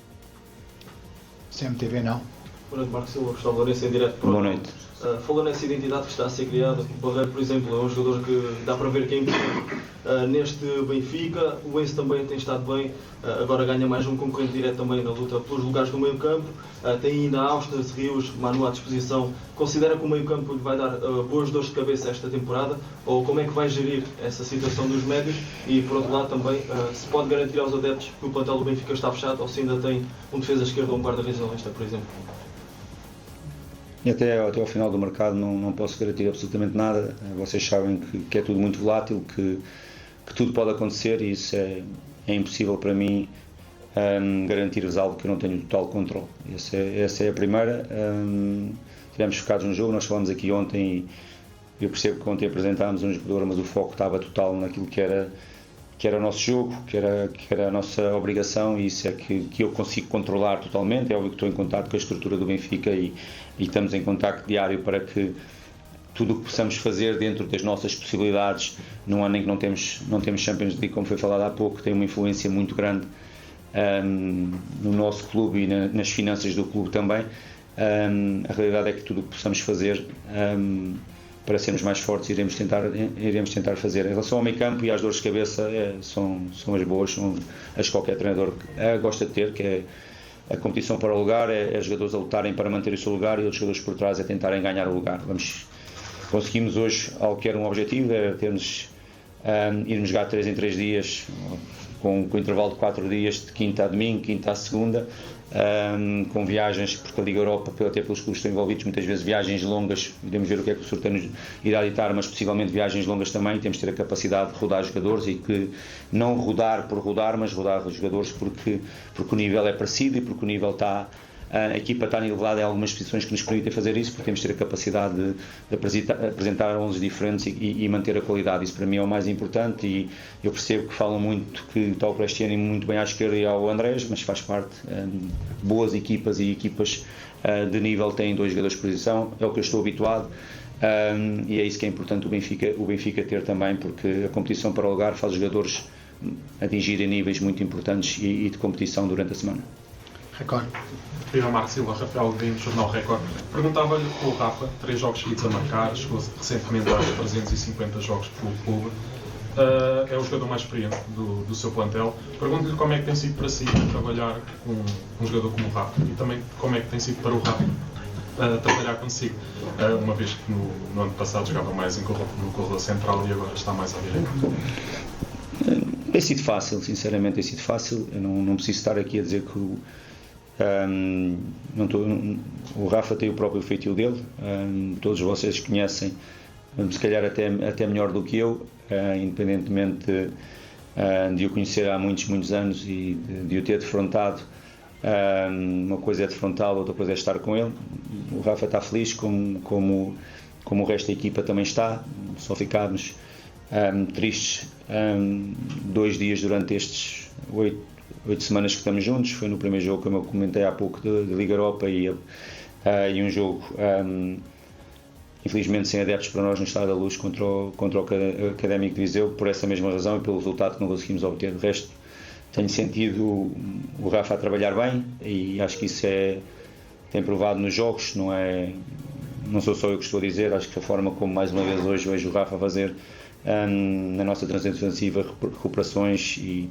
CMTV não. Boa noite, Marco Silva, Gustavo Lourenço, em direto. Boa noite. Falou nessa identidade que está a ser criada. O Barreiro, por exemplo, é um jogador que dá para ver que é importante neste Benfica. O Enzo também tem estado bem, agora ganha mais um concorrente direto também na luta pelos lugares do meio campo. Tem ainda Austin, Rios, Manu à disposição. Considera que o meio campo lhe vai dar boas dores de cabeça esta temporada? Ou como é que vai gerir essa situação dos médios? E por outro lado também, se pode garantir aos adeptos que o plantel do Benfica está fechado, ou se ainda tem um defesa esquerda ou um guarda regionalista, por exemplo? E até ao final do mercado não posso garantir absolutamente nada. Vocês sabem que é tudo muito volátil, que tudo pode acontecer, e isso é impossível para mim garantir-vos algo que eu não tenho total controle. Essa é a primeira. Estivemos focados no jogo, nós falámos aqui ontem, e eu percebo que ontem apresentámos um jogador, mas o foco estava total naquilo que era era o nosso jogo, que era a nossa obrigação, e isso é que eu consigo controlar totalmente. É óbvio que estou em contato com a estrutura do Benfica e estamos em contacto diário para que tudo o que possamos fazer dentro das nossas possibilidades, num ano em que não temos Champions League, como foi falado há pouco, tem uma influência muito grande no nosso clube e nas finanças do clube também. A realidade é que tudo o que possamos fazer para sermos mais fortes iremos tentar fazer. Em relação ao meio campo e às dores de cabeça, são as boas, são as que qualquer treinador gosta de ter, que é a competição para o lugar, é os jogadores a lutarem para manter o seu lugar e os jogadores por trás a tentarem ganhar o lugar. Conseguimos hoje algo que era um objetivo, era irmos jogar 3 em 3 dias, com intervalo de 4 dias, de quinta a domingo, quinta a segunda, com viagens, porque a Liga Europa, até pelos clubes que estão envolvidos, muitas vezes viagens longas, iremos ver o que é que o sorteio nos irá ditar, mas possivelmente viagens longas também. Temos de ter a capacidade de rodar jogadores e que não rodar por rodar, mas rodar os jogadores porque o nível é parecido e porque o nível a equipa está nivelada em algumas posições que nos permitem fazer isso, porque temos de ter a capacidade de apresentar 11 diferentes e manter a qualidade. Isso para mim é o mais importante, e eu percebo que falam muito que está o Cristiano muito bem à esquerda e ao Andrés, mas faz parte. Boas equipas e equipas de nível têm 2 jogadores de posição, é o que eu estou habituado, e é isso que é importante o Benfica ter também, porque a competição para o lugar faz os jogadores atingirem níveis muito importantes e de competição durante a semana. Record. Viva Marco Silva, Rafael Godinho, Jornal Record. Perguntava-lhe o Rafa, 3 jogos seguidos a marcar, chegou recentemente aos 350 jogos pelo clube, é o jogador mais experiente do seu plantel. Pergunto-lhe como é que tem sido para si trabalhar com um jogador como o Rafa, e também como é que tem sido para o Rafa trabalhar consigo, uma vez que no ano passado jogava mais no corredor central e agora está mais à direita. Tem sido fácil, sinceramente tem sido fácil. Eu não preciso estar aqui a dizer que o Rafa tem o próprio feitio dele, todos vocês conhecem, se calhar até melhor do que eu, independentemente de o conhecer há muitos anos e de o ter defrontado. Uma coisa é defrontá-lo, outra coisa é estar com ele. O Rafa está feliz, como o resto da equipa também está. Só ficámos tristes 2 dias durante estes 8 semanas que estamos juntos. Foi no primeiro jogo, como eu comentei há pouco, de Liga Europa, e um jogo infelizmente sem adeptos para nós no Estádio da Luz contra o Académico de Viseu, por essa mesma razão e pelo resultado que não conseguimos obter. De resto, tenho sentido o Rafa a trabalhar bem, e acho que isso tem provado nos jogos. Não sou só eu que estou a dizer, acho que a forma como mais uma vez hoje vejo o Rafa a fazer na nossa transição defensiva, recuperações e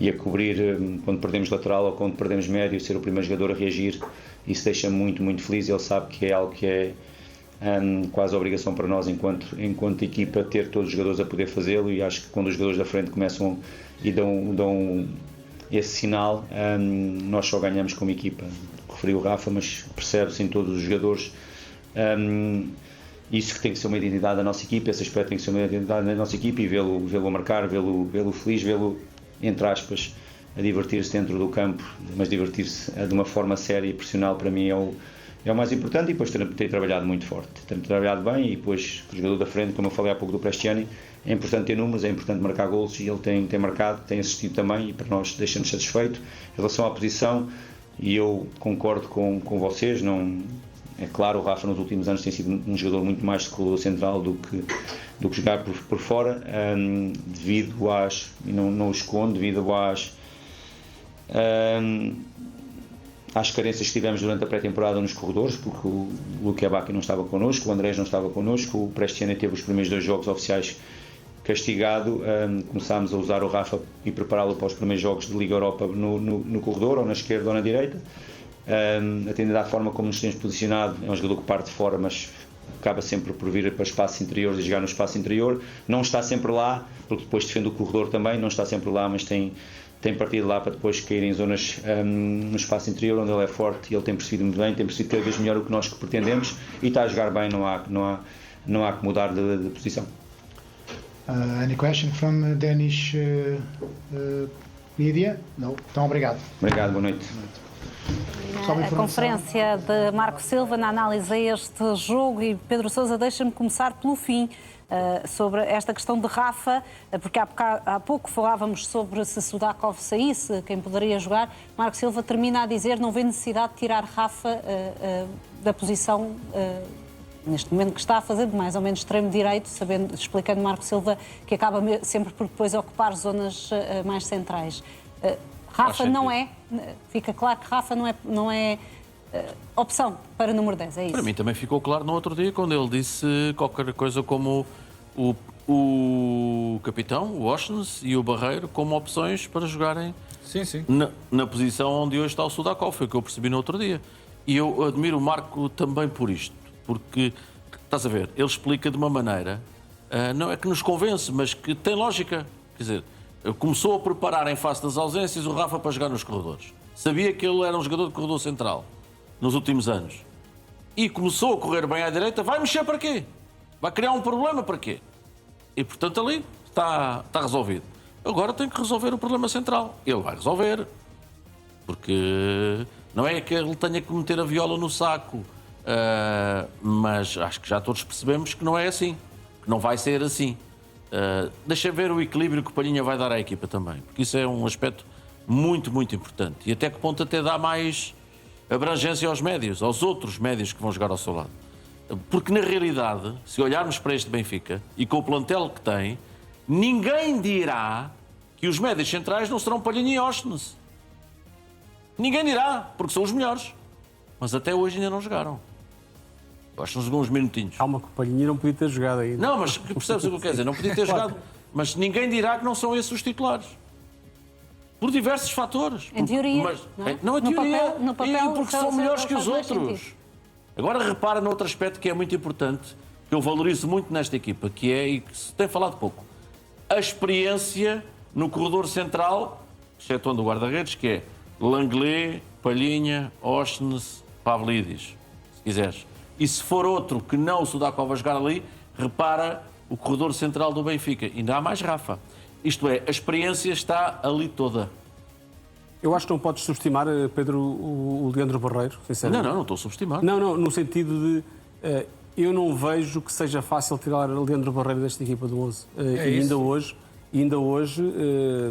a cobrir quando perdemos lateral ou quando perdemos médio, ser o primeiro jogador a reagir, isso deixa muito feliz. Ele sabe que é algo que é quase obrigação para nós enquanto equipa, ter todos os jogadores a poder fazê-lo, e acho que quando os jogadores da frente começam e dão esse sinal, nós só ganhamos como equipa. Referi o Rafa, mas percebe-se em todos os jogadores isso, que tem que ser uma identidade da nossa equipa. Esse aspecto tem que ser uma identidade da nossa equipa, e vê-lo a marcar, vê-lo feliz, vê-lo, entre aspas, a divertir-se dentro do campo, mas divertir-se de uma forma séria e profissional, para mim é o mais importante. E depois ter trabalhado muito forte, ter trabalhado bem, e depois o jogador da frente, como eu falei há pouco do Cristiano, é importante ter números, é importante marcar golos, e ele tem marcado, tem assistido também, e para nós deixa-nos satisfeito. Em relação à posição, e eu concordo com vocês, é claro, o Rafa nos últimos anos tem sido um jogador muito mais de corredor central do que jogar por fora, devido às, e não o escondo, devido às carências que tivemos durante a pré-temporada nos corredores, porque o Luque Abacchi não estava connosco, o Andrés não estava connosco, o Cristiano teve os primeiros 2 jogos oficiais castigado. Começámos a usar o Rafa e prepará-lo para os primeiros jogos de Liga Europa no corredor, ou na esquerda ou na direita. Atendendo à forma como nos temos posicionado, é um jogador que parte de fora, mas acaba sempre por vir para espaços interiores e jogar no espaço interior. Não está sempre lá, porque depois defende o corredor também, não está sempre lá, mas tem partido lá para depois cair em zonas no espaço interior, onde ele é forte, e ele tem percebido muito bem, tem percebido cada vez melhor o que nós pretendemos, e está a jogar bem, não há que mudar de posição. Any question from Danish media? Não. Então, obrigado. Obrigado, boa noite. A conferência de Marco Silva na análise a este jogo, e Pedro Sousa, deixa-me começar pelo fim, sobre esta questão de Rafa, porque há pouco falávamos sobre se Sudakov saísse, quem poderia jogar. Marco Silva termina a dizer não vê necessidade de tirar Rafa da posição neste momento que está a fazer, de mais ou menos extremo direito, explicando Marco Silva que acaba sempre por depois ocupar zonas mais centrais. Rafa não é, fica claro que Rafa não é opção para número 10, é isso? Para mim também ficou claro no outro dia, quando ele disse qualquer coisa como o capitão, o Oshnes e o Barreiro, como opções para jogarem na posição onde hoje está o Sudakov, foi o que eu percebi no outro dia. E eu admiro o Marco também por isto, porque, estás a ver, ele explica de uma maneira, não é que nos convence, mas que tem lógica. Quer dizer, começou a preparar em face das ausências o Rafa para jogar nos corredores. Sabia que ele era um jogador de corredor central nos últimos anos. E começou a correr bem à direita. Vai mexer para quê? Vai criar um problema para quê? E, portanto, ali está resolvido. Agora tem que resolver o problema central. Ele vai resolver. Porque não é que ele tenha que meter a viola no saco. Mas acho que já todos percebemos que não é assim. Que não vai ser assim. Deixa ver o equilíbrio que o Palhinha vai dar à equipa também, porque isso é um aspecto muito, muito importante. E até que ponto até dá mais abrangência aos médios, aos outros médios que vão jogar ao seu lado. Porque na realidade, se olharmos para este Benfica e com o plantel que tem, ninguém dirá que os médios centrais não serão Palhinha e Oshnes. Ninguém dirá, porque são os melhores. Mas até hoje ainda não jogaram. Acho que uns minutinhos. Calma, que o Palhinha não podia ter jogado ainda. Não, mas percebes o que eu quero dizer? Não podia ter jogado. Mas ninguém dirá que não são esses os titulares. Por diversos fatores. Em teoria. Mas, não é? é teoria. No papel, porque são melhores que os outros. Agora repara noutro aspecto que é muito importante, que eu valorizo muito nesta equipa, que é, e que se tem falado pouco, a experiência no corredor central, excetuando o guarda-redes, que é Langlais, Palhinha, Oshnes, Pavlidis, se quiseres. E se for outro que não o Sudakov a jogar ali, repara o corredor central do Benfica. Ainda há mais Rafa. Isto é, a experiência está ali toda. Eu acho que não podes subestimar, Pedro, o Leandro Barreiro, sinceramente. Não estou a subestimar. Não, no sentido de... eu não vejo que seja fácil tirar o Leandro Barreiro desta equipa do 11. Ainda hoje,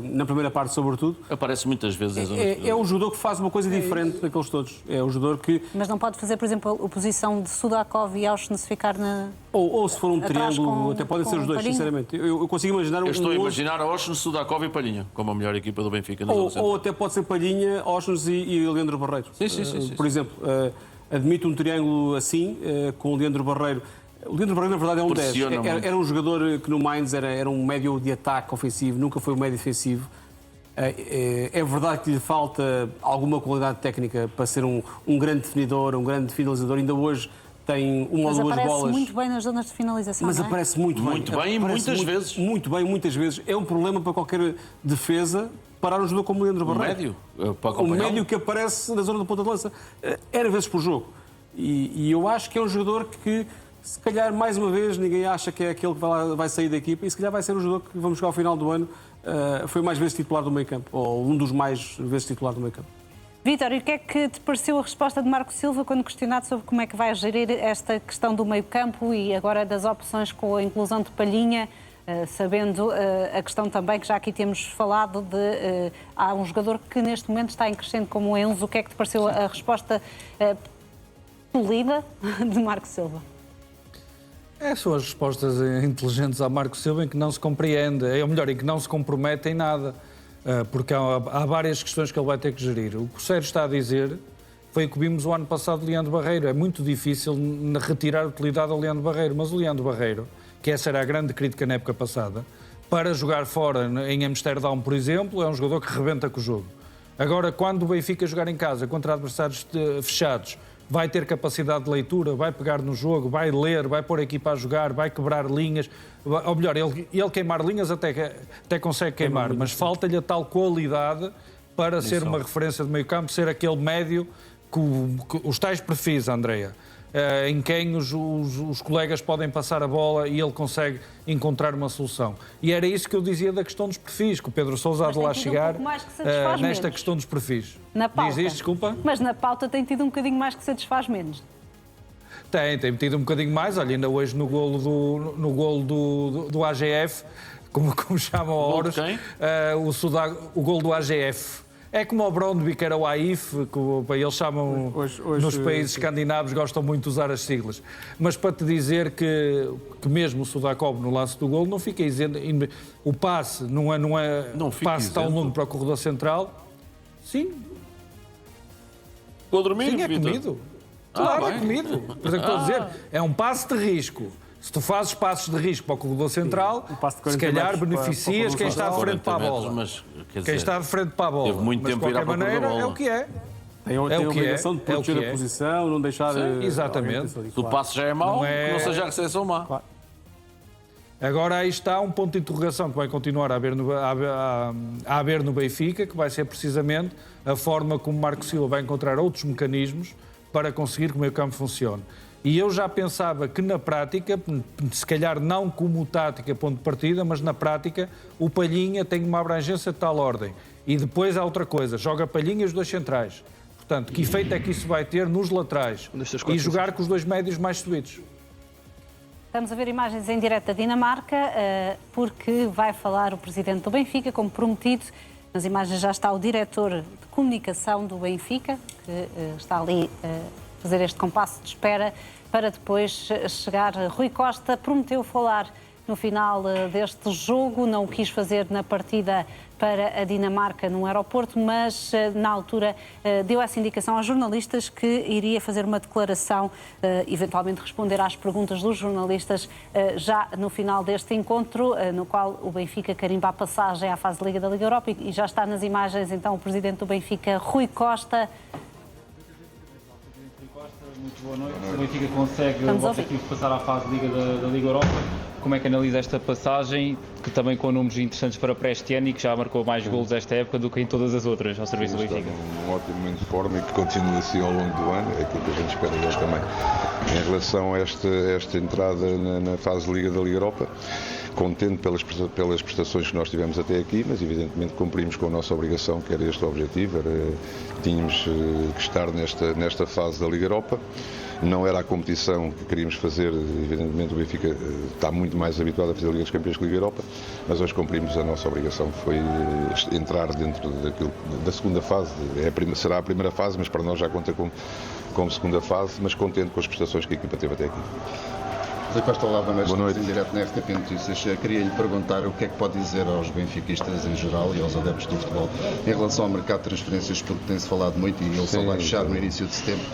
na primeira parte sobretudo... Aparece muitas vezes. É um jogador que faz uma coisa diferente daqueles todos. É um jogador que... Mas não pode fazer, por exemplo, a posição de Sudakov e Oshnes ficar na... Ou se for um triângulo, até podem ser os dois, Palhinha. sinceramente. Eu consigo imaginar... Eu estou a imaginar a Oshnes, Sudakov e Palhinha, como a melhor equipa do Benfica. Ou até pode ser Palhinha, Oshnes e Leandro Barreiro. Sim. Por exemplo, admito um triângulo assim, com o Leandro Barreiro. O Leandro Barreiro, na verdade, é um 10. Era um jogador que no Mainz era um médio de ataque ofensivo, nunca foi um médio defensivo. É verdade que lhe falta alguma qualidade técnica para ser um grande definidor, um grande finalizador. Ainda hoje tem uma ou duas bolas. Mas aparece muito bem nas zonas de finalização, Mas não é? aparece muito bem. Muito bem e muitas vezes. Muito bem, muitas vezes. É um problema para qualquer defesa parar um jogador como o Leandro Barreiro. Um médio que aparece na zona do ponta de lança. Era vezes por jogo. E eu acho que é um jogador que, se calhar, mais uma vez, ninguém acha que é aquele que vai sair da equipa, e se calhar vai ser um jogador que vamos jogar ao final do ano. Foi mais vezes titular do meio-campo, ou um dos mais vezes titular do meio-campo. Vítor, e o que é que te pareceu a resposta de Marco Silva quando questionado sobre como é que vai gerir esta questão do meio-campo e agora das opções com a inclusão de Palhinha, sabendo a questão também que já aqui temos falado de há um jogador que neste momento está em crescendo como o Enzo. O que é que te pareceu a resposta polida de Marco Silva? São as respostas inteligentes a Marco Silva em que não se compreende, ou melhor, em que não se compromete em nada. Porque há várias questões que ele vai ter que gerir. O que o Sérgio está a dizer foi o que vimos o ano passado de Leandro Barreiro. É muito difícil retirar utilidade ao Leandro Barreiro, mas o Leandro Barreiro, que essa era a grande crítica na época passada, para jogar fora em Amsterdão, por exemplo, é um jogador que rebenta com o jogo. Agora, quando o Benfica jogar em casa contra adversários fechados, vai ter capacidade de leitura, vai pegar no jogo, vai ler, vai pôr a equipa a jogar, vai quebrar linhas. Ou melhor, ele queimar linhas até consegue queimar, mas falta-lhe a tal qualidade para ser uma referência de meio campo, ser aquele médio que os tais perfis, Andreia. em quem os colegas podem passar a bola e ele consegue encontrar uma solução. E era isso que eu dizia da questão dos perfis, que o Pedro Sousa há de lá chegar nesta questão dos perfis. Na pauta. Diz isto, desculpa? Mas na pauta tem tido um bocadinho mais que satisfaz menos. Tem metido um bocadinho mais. Olha, ainda hoje no golo do AGF, como chamam a horas, o golo do AGF. É como o Brondby, que era o AIF, que eles chamam nos países escandinavos, gostam muito de usar as siglas. Mas para te dizer que mesmo o Sudakov no lance do golo não fica isento. O passe não é passe tão longo para o corredor central. Sim. Vou dormir, sim, é comido. Claro, é comido. Por exemplo, estou a dizer, é um passe de risco. Se tu fazes passos de risco para o corredor central, se calhar beneficias quem está de frente para a bola. Quem está de frente para a bola. Teve muito tempo a ir à procura da bola. É o que é. Tem a obrigação de proteger a posição, não deixar... Sim, exatamente. Se o passo já é mau, não seja a recepção má. Claro. Agora aí está um ponto de interrogação que vai continuar a haver no Benfica, que vai ser precisamente a forma como Marco Silva vai encontrar outros mecanismos para conseguir que o meio campo funcione. E eu já pensava que na prática, se calhar não como tática, ponto de partida, mas na prática o Palhinha tem uma abrangência de tal ordem. E depois há outra coisa, joga Palhinha e os dois centrais. Portanto, que efeito é que isso vai ter nos laterais? E jogar com os dois médios mais subidos. Estamos a ver imagens em direto da Dinamarca, porque vai falar o presidente do Benfica, como prometido. Nas imagens já está o diretor de comunicação do Benfica, que está ali a fazer este compasso de espera para depois chegar. Rui Costa prometeu falar no final deste jogo, não o quis fazer na partida para a Dinamarca no aeroporto, mas na altura deu essa indicação aos jornalistas que iria fazer uma declaração, eventualmente responder às perguntas dos jornalistas já no final deste encontro, no qual o Benfica carimba a passagem à fase de Liga da Liga Europa, e já está nas imagens então o presidente do Benfica, Rui Costa. Muito boa noite. O Benfica consegue o objetivo de passar à fase de Liga da Liga Europa. Como é que analisa esta passagem, que também com números interessantes para este ano e que já marcou mais golos esta época do que em todas as outras ao serviço do Benfica? Um ótimo momento de forma e que continue assim ao longo do ano, é aquilo que a gente espera dele também. Em relação a esta entrada na fase de Liga da Liga Europa, contente pelas prestações que nós tivemos até aqui, mas evidentemente cumprimos com a nossa obrigação, que era este o objetivo, tínhamos que estar nesta fase da Liga Europa. Não era a competição que queríamos fazer, evidentemente o Benfica está muito mais habituado a fazer a Liga dos Campeões que a Liga Europa, mas hoje cumprimos a nossa obrigação, que foi entrar dentro da segunda fase. Será a primeira fase, mas para nós já conta como segunda fase, mas contente com as prestações que a equipa teve até aqui. Zé Costa, olá, boa noite. Em direto na RTP Notícias. Queria lhe perguntar o que é que pode dizer aos benfiquistas em geral e aos adeptos do futebol em relação ao mercado de transferências, porque tem-se falado muito e ele só vai fechar no início de setembro.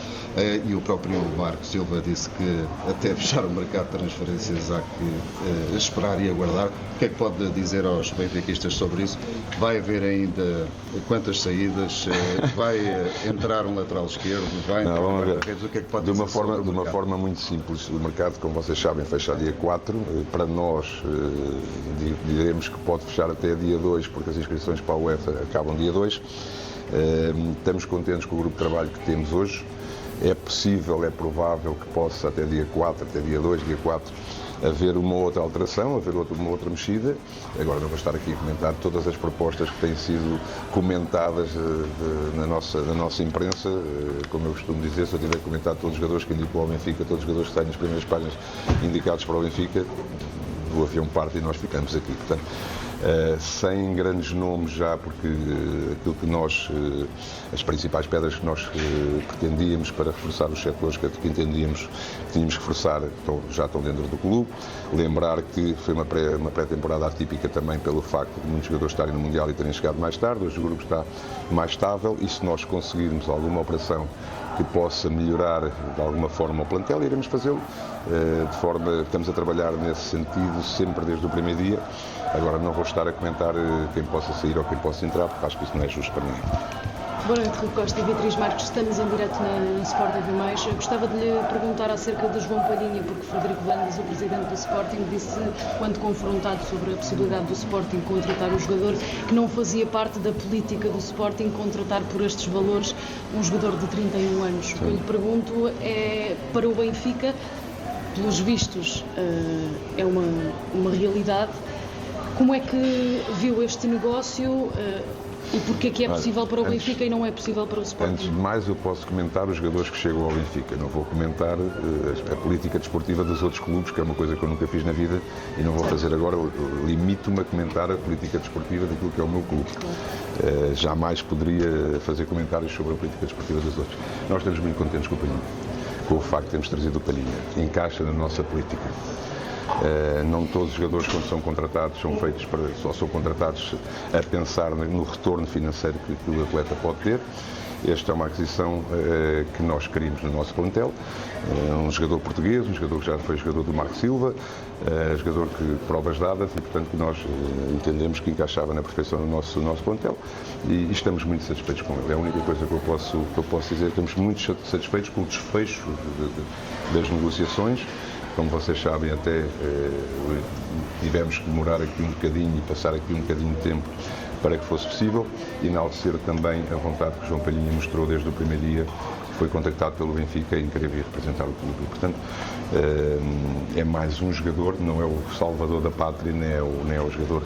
E o próprio Marco Silva disse que até fechar o mercado de transferências há que esperar e aguardar. O que é que pode dizer aos benfiquistas sobre isso? Vai haver ainda quantas saídas? Vai entrar um lateral esquerdo? Vai entrar um guarda-redes? O que é que pode dizer sobre o mercado? De uma forma muito simples. O mercado, como vocês sabem, fecha dia 4. Para nós, diremos que pode fechar até dia 2, porque as inscrições para a UEFA acabam dia 2. Estamos contentes com o grupo de trabalho que temos hoje. É possível, é provável que possa até dia 4, até dia 2, dia 4, haver uma outra alteração, haver uma outra mexida. Agora não vou estar aqui a comentar todas as propostas que têm sido comentadas na nossa imprensa. Como eu costumo dizer, se eu tiver comentado todos os jogadores que indicam ao Benfica, todos os jogadores que estão nas primeiras páginas indicados para o Benfica, o avião parte e nós ficamos aqui. Portanto, sem grandes nomes já, porque aquilo que nós, as principais pedras que nós pretendíamos para reforçar os setores que entendíamos que tínhamos que reforçar já estão dentro do clube. Lembrar que foi uma pré-temporada atípica também pelo facto de muitos jogadores estarem no Mundial e terem chegado mais tarde. Hoje o grupo está mais estável e se nós conseguirmos alguma operação que possa melhorar de alguma forma o plantel, iremos fazê-lo. Estamos a trabalhar nesse sentido sempre desde o primeiro dia. Agora não vou estar a comentar quem possa sair ou quem possa entrar, porque acho que isso não é justo para ninguém. Boa noite, Rui Costa e Beatriz Marques. Estamos em direto na Sport TV+. Gostava de lhe perguntar acerca de João Palhinha, porque Frederico Varandas, o presidente do Sporting, disse, quando confrontado sobre a possibilidade do Sporting contratar o jogador, que não fazia parte da política do Sporting contratar por estes valores um jogador de 31 anos. O que eu lhe pergunto é, para o Benfica, pelos vistos, é uma realidade. Como é que viu este negócio? E porquê é que é possível para o Benfica e não é possível para o Sporting? Antes de mais, eu posso comentar os jogadores que chegam ao Benfica. Não vou comentar a política desportiva dos outros clubes, que é uma coisa que eu nunca fiz na vida e não vou fazer agora. Limito-me a comentar a política desportiva daquilo que é o meu clube. Jamais poderia fazer comentários sobre a política desportiva dos outros. Nós estamos muito contentes com o Palhinha, com o facto de termos trazido o Palhinha. Encaixa na nossa política. Não todos os jogadores, quando são contratados, só são contratados a pensar no retorno financeiro que o atleta pode ter. Esta é uma aquisição que nós queríamos no nosso plantel. Um jogador português, um jogador que já foi jogador do Marco Silva, jogador que provas dadas e, portanto, nós entendemos que encaixava na perfeição no nosso plantel e estamos muito satisfeitos com ele. É a única coisa que eu posso dizer. Estamos muito satisfeitos com o desfecho das negociações. Como vocês sabem, até tivemos que demorar aqui um bocadinho e passar aqui um bocadinho de tempo para que fosse possível, e enaltecer também a vontade que o João Palhinha mostrou desde o primeiro dia que foi contactado pelo Benfica em querer vir representar o clube. Portanto, é mais um jogador, não é o salvador da pátria, nem é o jogador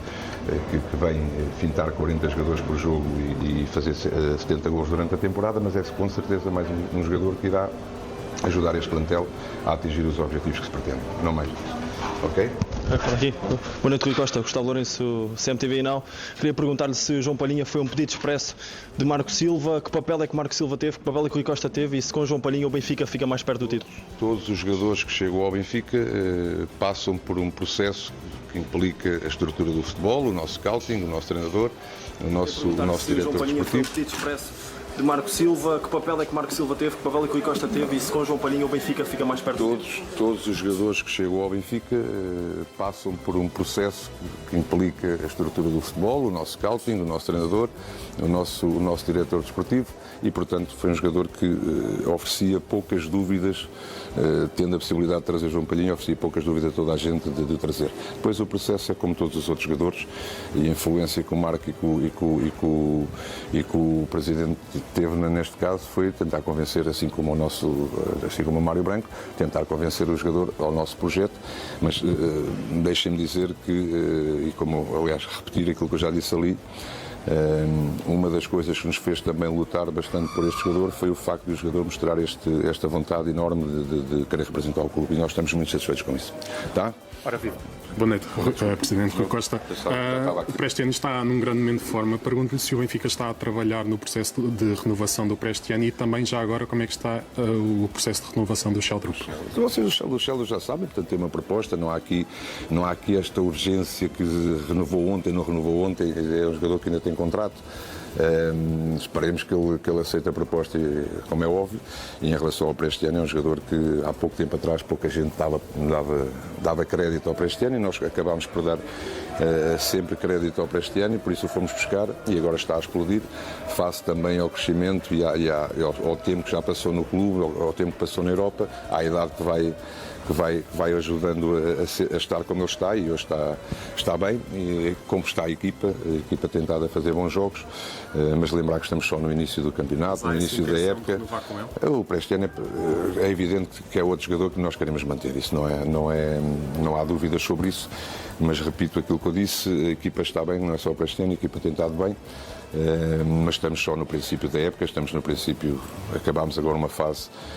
que vem fintar 40 jogadores por jogo e fazer 70 gols durante a temporada, mas é com certeza mais um jogador que irá ajudar este plantel a atingir os objetivos que se pretende, não mais do que isso. Ok? Aqui. Boa noite, Rui Costa. Gustavo Lourenço, CMTV e Now. Queria perguntar-lhe se João Palhinha foi um pedido expresso de Marco Silva, que papel é que Marco Silva teve, que papel é que Rui Costa teve e se com João Palhinha o Benfica fica mais perto do título. Todos os jogadores que chegam ao Benfica passam por um processo que implica a estrutura do futebol, o nosso scouting, o nosso treinador, o nosso diretor desportivo. Foi um pedido expresso de Marco Silva, que papel é que Marco Silva teve, que papel é que Rui Costa teve e se com João Palhinha o Benfica fica mais perto do título. Todos os jogadores que chegam ao Benfica passam por um processo que implica a estrutura do futebol, o nosso scouting, o nosso treinador, o nosso diretor desportivo e, portanto, foi um jogador que oferecia poucas dúvidas, tendo a possibilidade de trazer João Palhinha, oferecia poucas dúvidas a toda a gente de trazer. Depois o processo é como todos os outros jogadores e a influência que o Marco e que o Presidente teve neste caso foi tentar convencer, assim como o Mário Branco, tentar convencer o jogador ao nosso projeto, mas deixem-me dizer que, e como aliás repetir aquilo que eu já disse ali, uma das coisas que nos fez também lutar bastante por este jogador foi o facto de o jogador mostrar esta vontade enorme de querer representar o clube e nós estamos muito satisfeitos com isso. Tá? Ora, viva. Boa noite, Presidente Rui Costa. O Prestiano está num grande momento de forma. Pergunto-lhe se o Benfica está a trabalhar no processo de renovação do Prestiano e também já agora como é que está o processo de renovação do Sheldrup. Vocês do Sheldrup já sabem, portanto tem uma proposta, não há aqui esta urgência que renovou ontem, não renovou ontem, é um jogador que ainda tem contrato. Esperemos que ele aceite a proposta, como é óbvio. E em relação ao Prestiano, é um jogador que há pouco tempo atrás pouca gente dava crédito ao Prestiano e nós acabámos por dar sempre crédito ao Prestiano e por isso o fomos buscar e agora está a explodir face também ao crescimento e ao tempo que já passou no clube, ao tempo que passou na Europa, à idade que vai ajudando a estar como ele está e hoje está bem, e como está a equipa tentada a fazer bons jogos, mas lembrar que estamos só no início do campeonato, no início da época. O Prestiano é evidente que é outro jogador que nós queremos manter, isso não há dúvidas sobre isso, mas repito aquilo que eu disse, a equipa está bem, não é só o Prestiano, a equipa tem estado bem. Mas estamos só no princípio da época, acabámos agora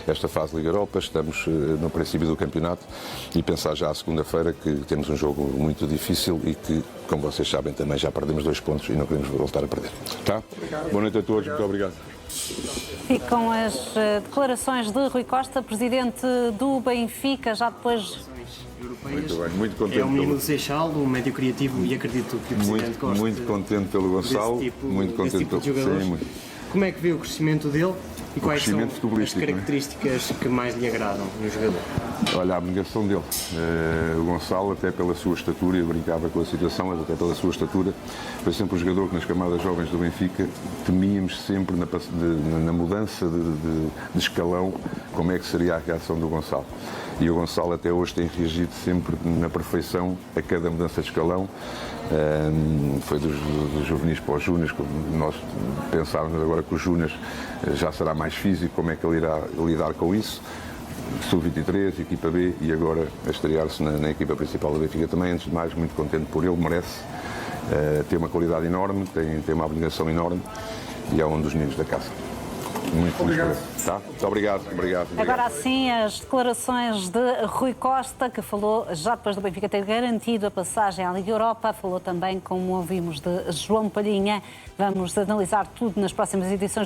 esta fase Liga Europa, estamos no princípio do campeonato e pensar já à segunda-feira que temos um jogo muito difícil e que, como vocês sabem, também já perdemos 2 pontos e não queremos voltar a perder. Tá? Boa noite a todos, muito obrigado. E com as declarações de Rui Costa, presidente do Benfica, já depois... Muito bem, muito contente. É um menino do Seixal, um médio criativo e acredito que o Presidente gosta muito contente pelo Gonçalo, desse tipo, muito contente desse tipo de jogadores. Sim, Como é que vê o crescimento dele E quais são crescimento as futebolístico. características que mais lhe agradam no jogador? Olha, a abnegação dele. O Gonçalo, até pela sua estatura, eu brincava com a situação, mas até pela sua estatura, foi sempre um jogador que nas camadas jovens do Benfica temíamos sempre na mudança de escalão como é que seria a reação do Gonçalo. E o Gonçalo até hoje tem reagido sempre na perfeição a cada mudança de escalão. Foi dos juvenis para os júniores, nós pensávamos agora que os júniores já será mais físico, como é que ele irá lidar com isso. Sub-23, equipa B e agora a estrear-se na equipa principal do Benfica também. Antes de mais, muito contente por ele, merece, tem uma qualidade enorme, tem uma abnegação enorme e é um dos meninos da casa. Muito feliz por ele. Tá? Muito obrigado. Agora sim, as declarações de Rui Costa, que falou já depois do Benfica ter garantido a passagem à Liga Europa, falou também, como ouvimos, de João Palhinha. Vamos analisar tudo nas próximas edições do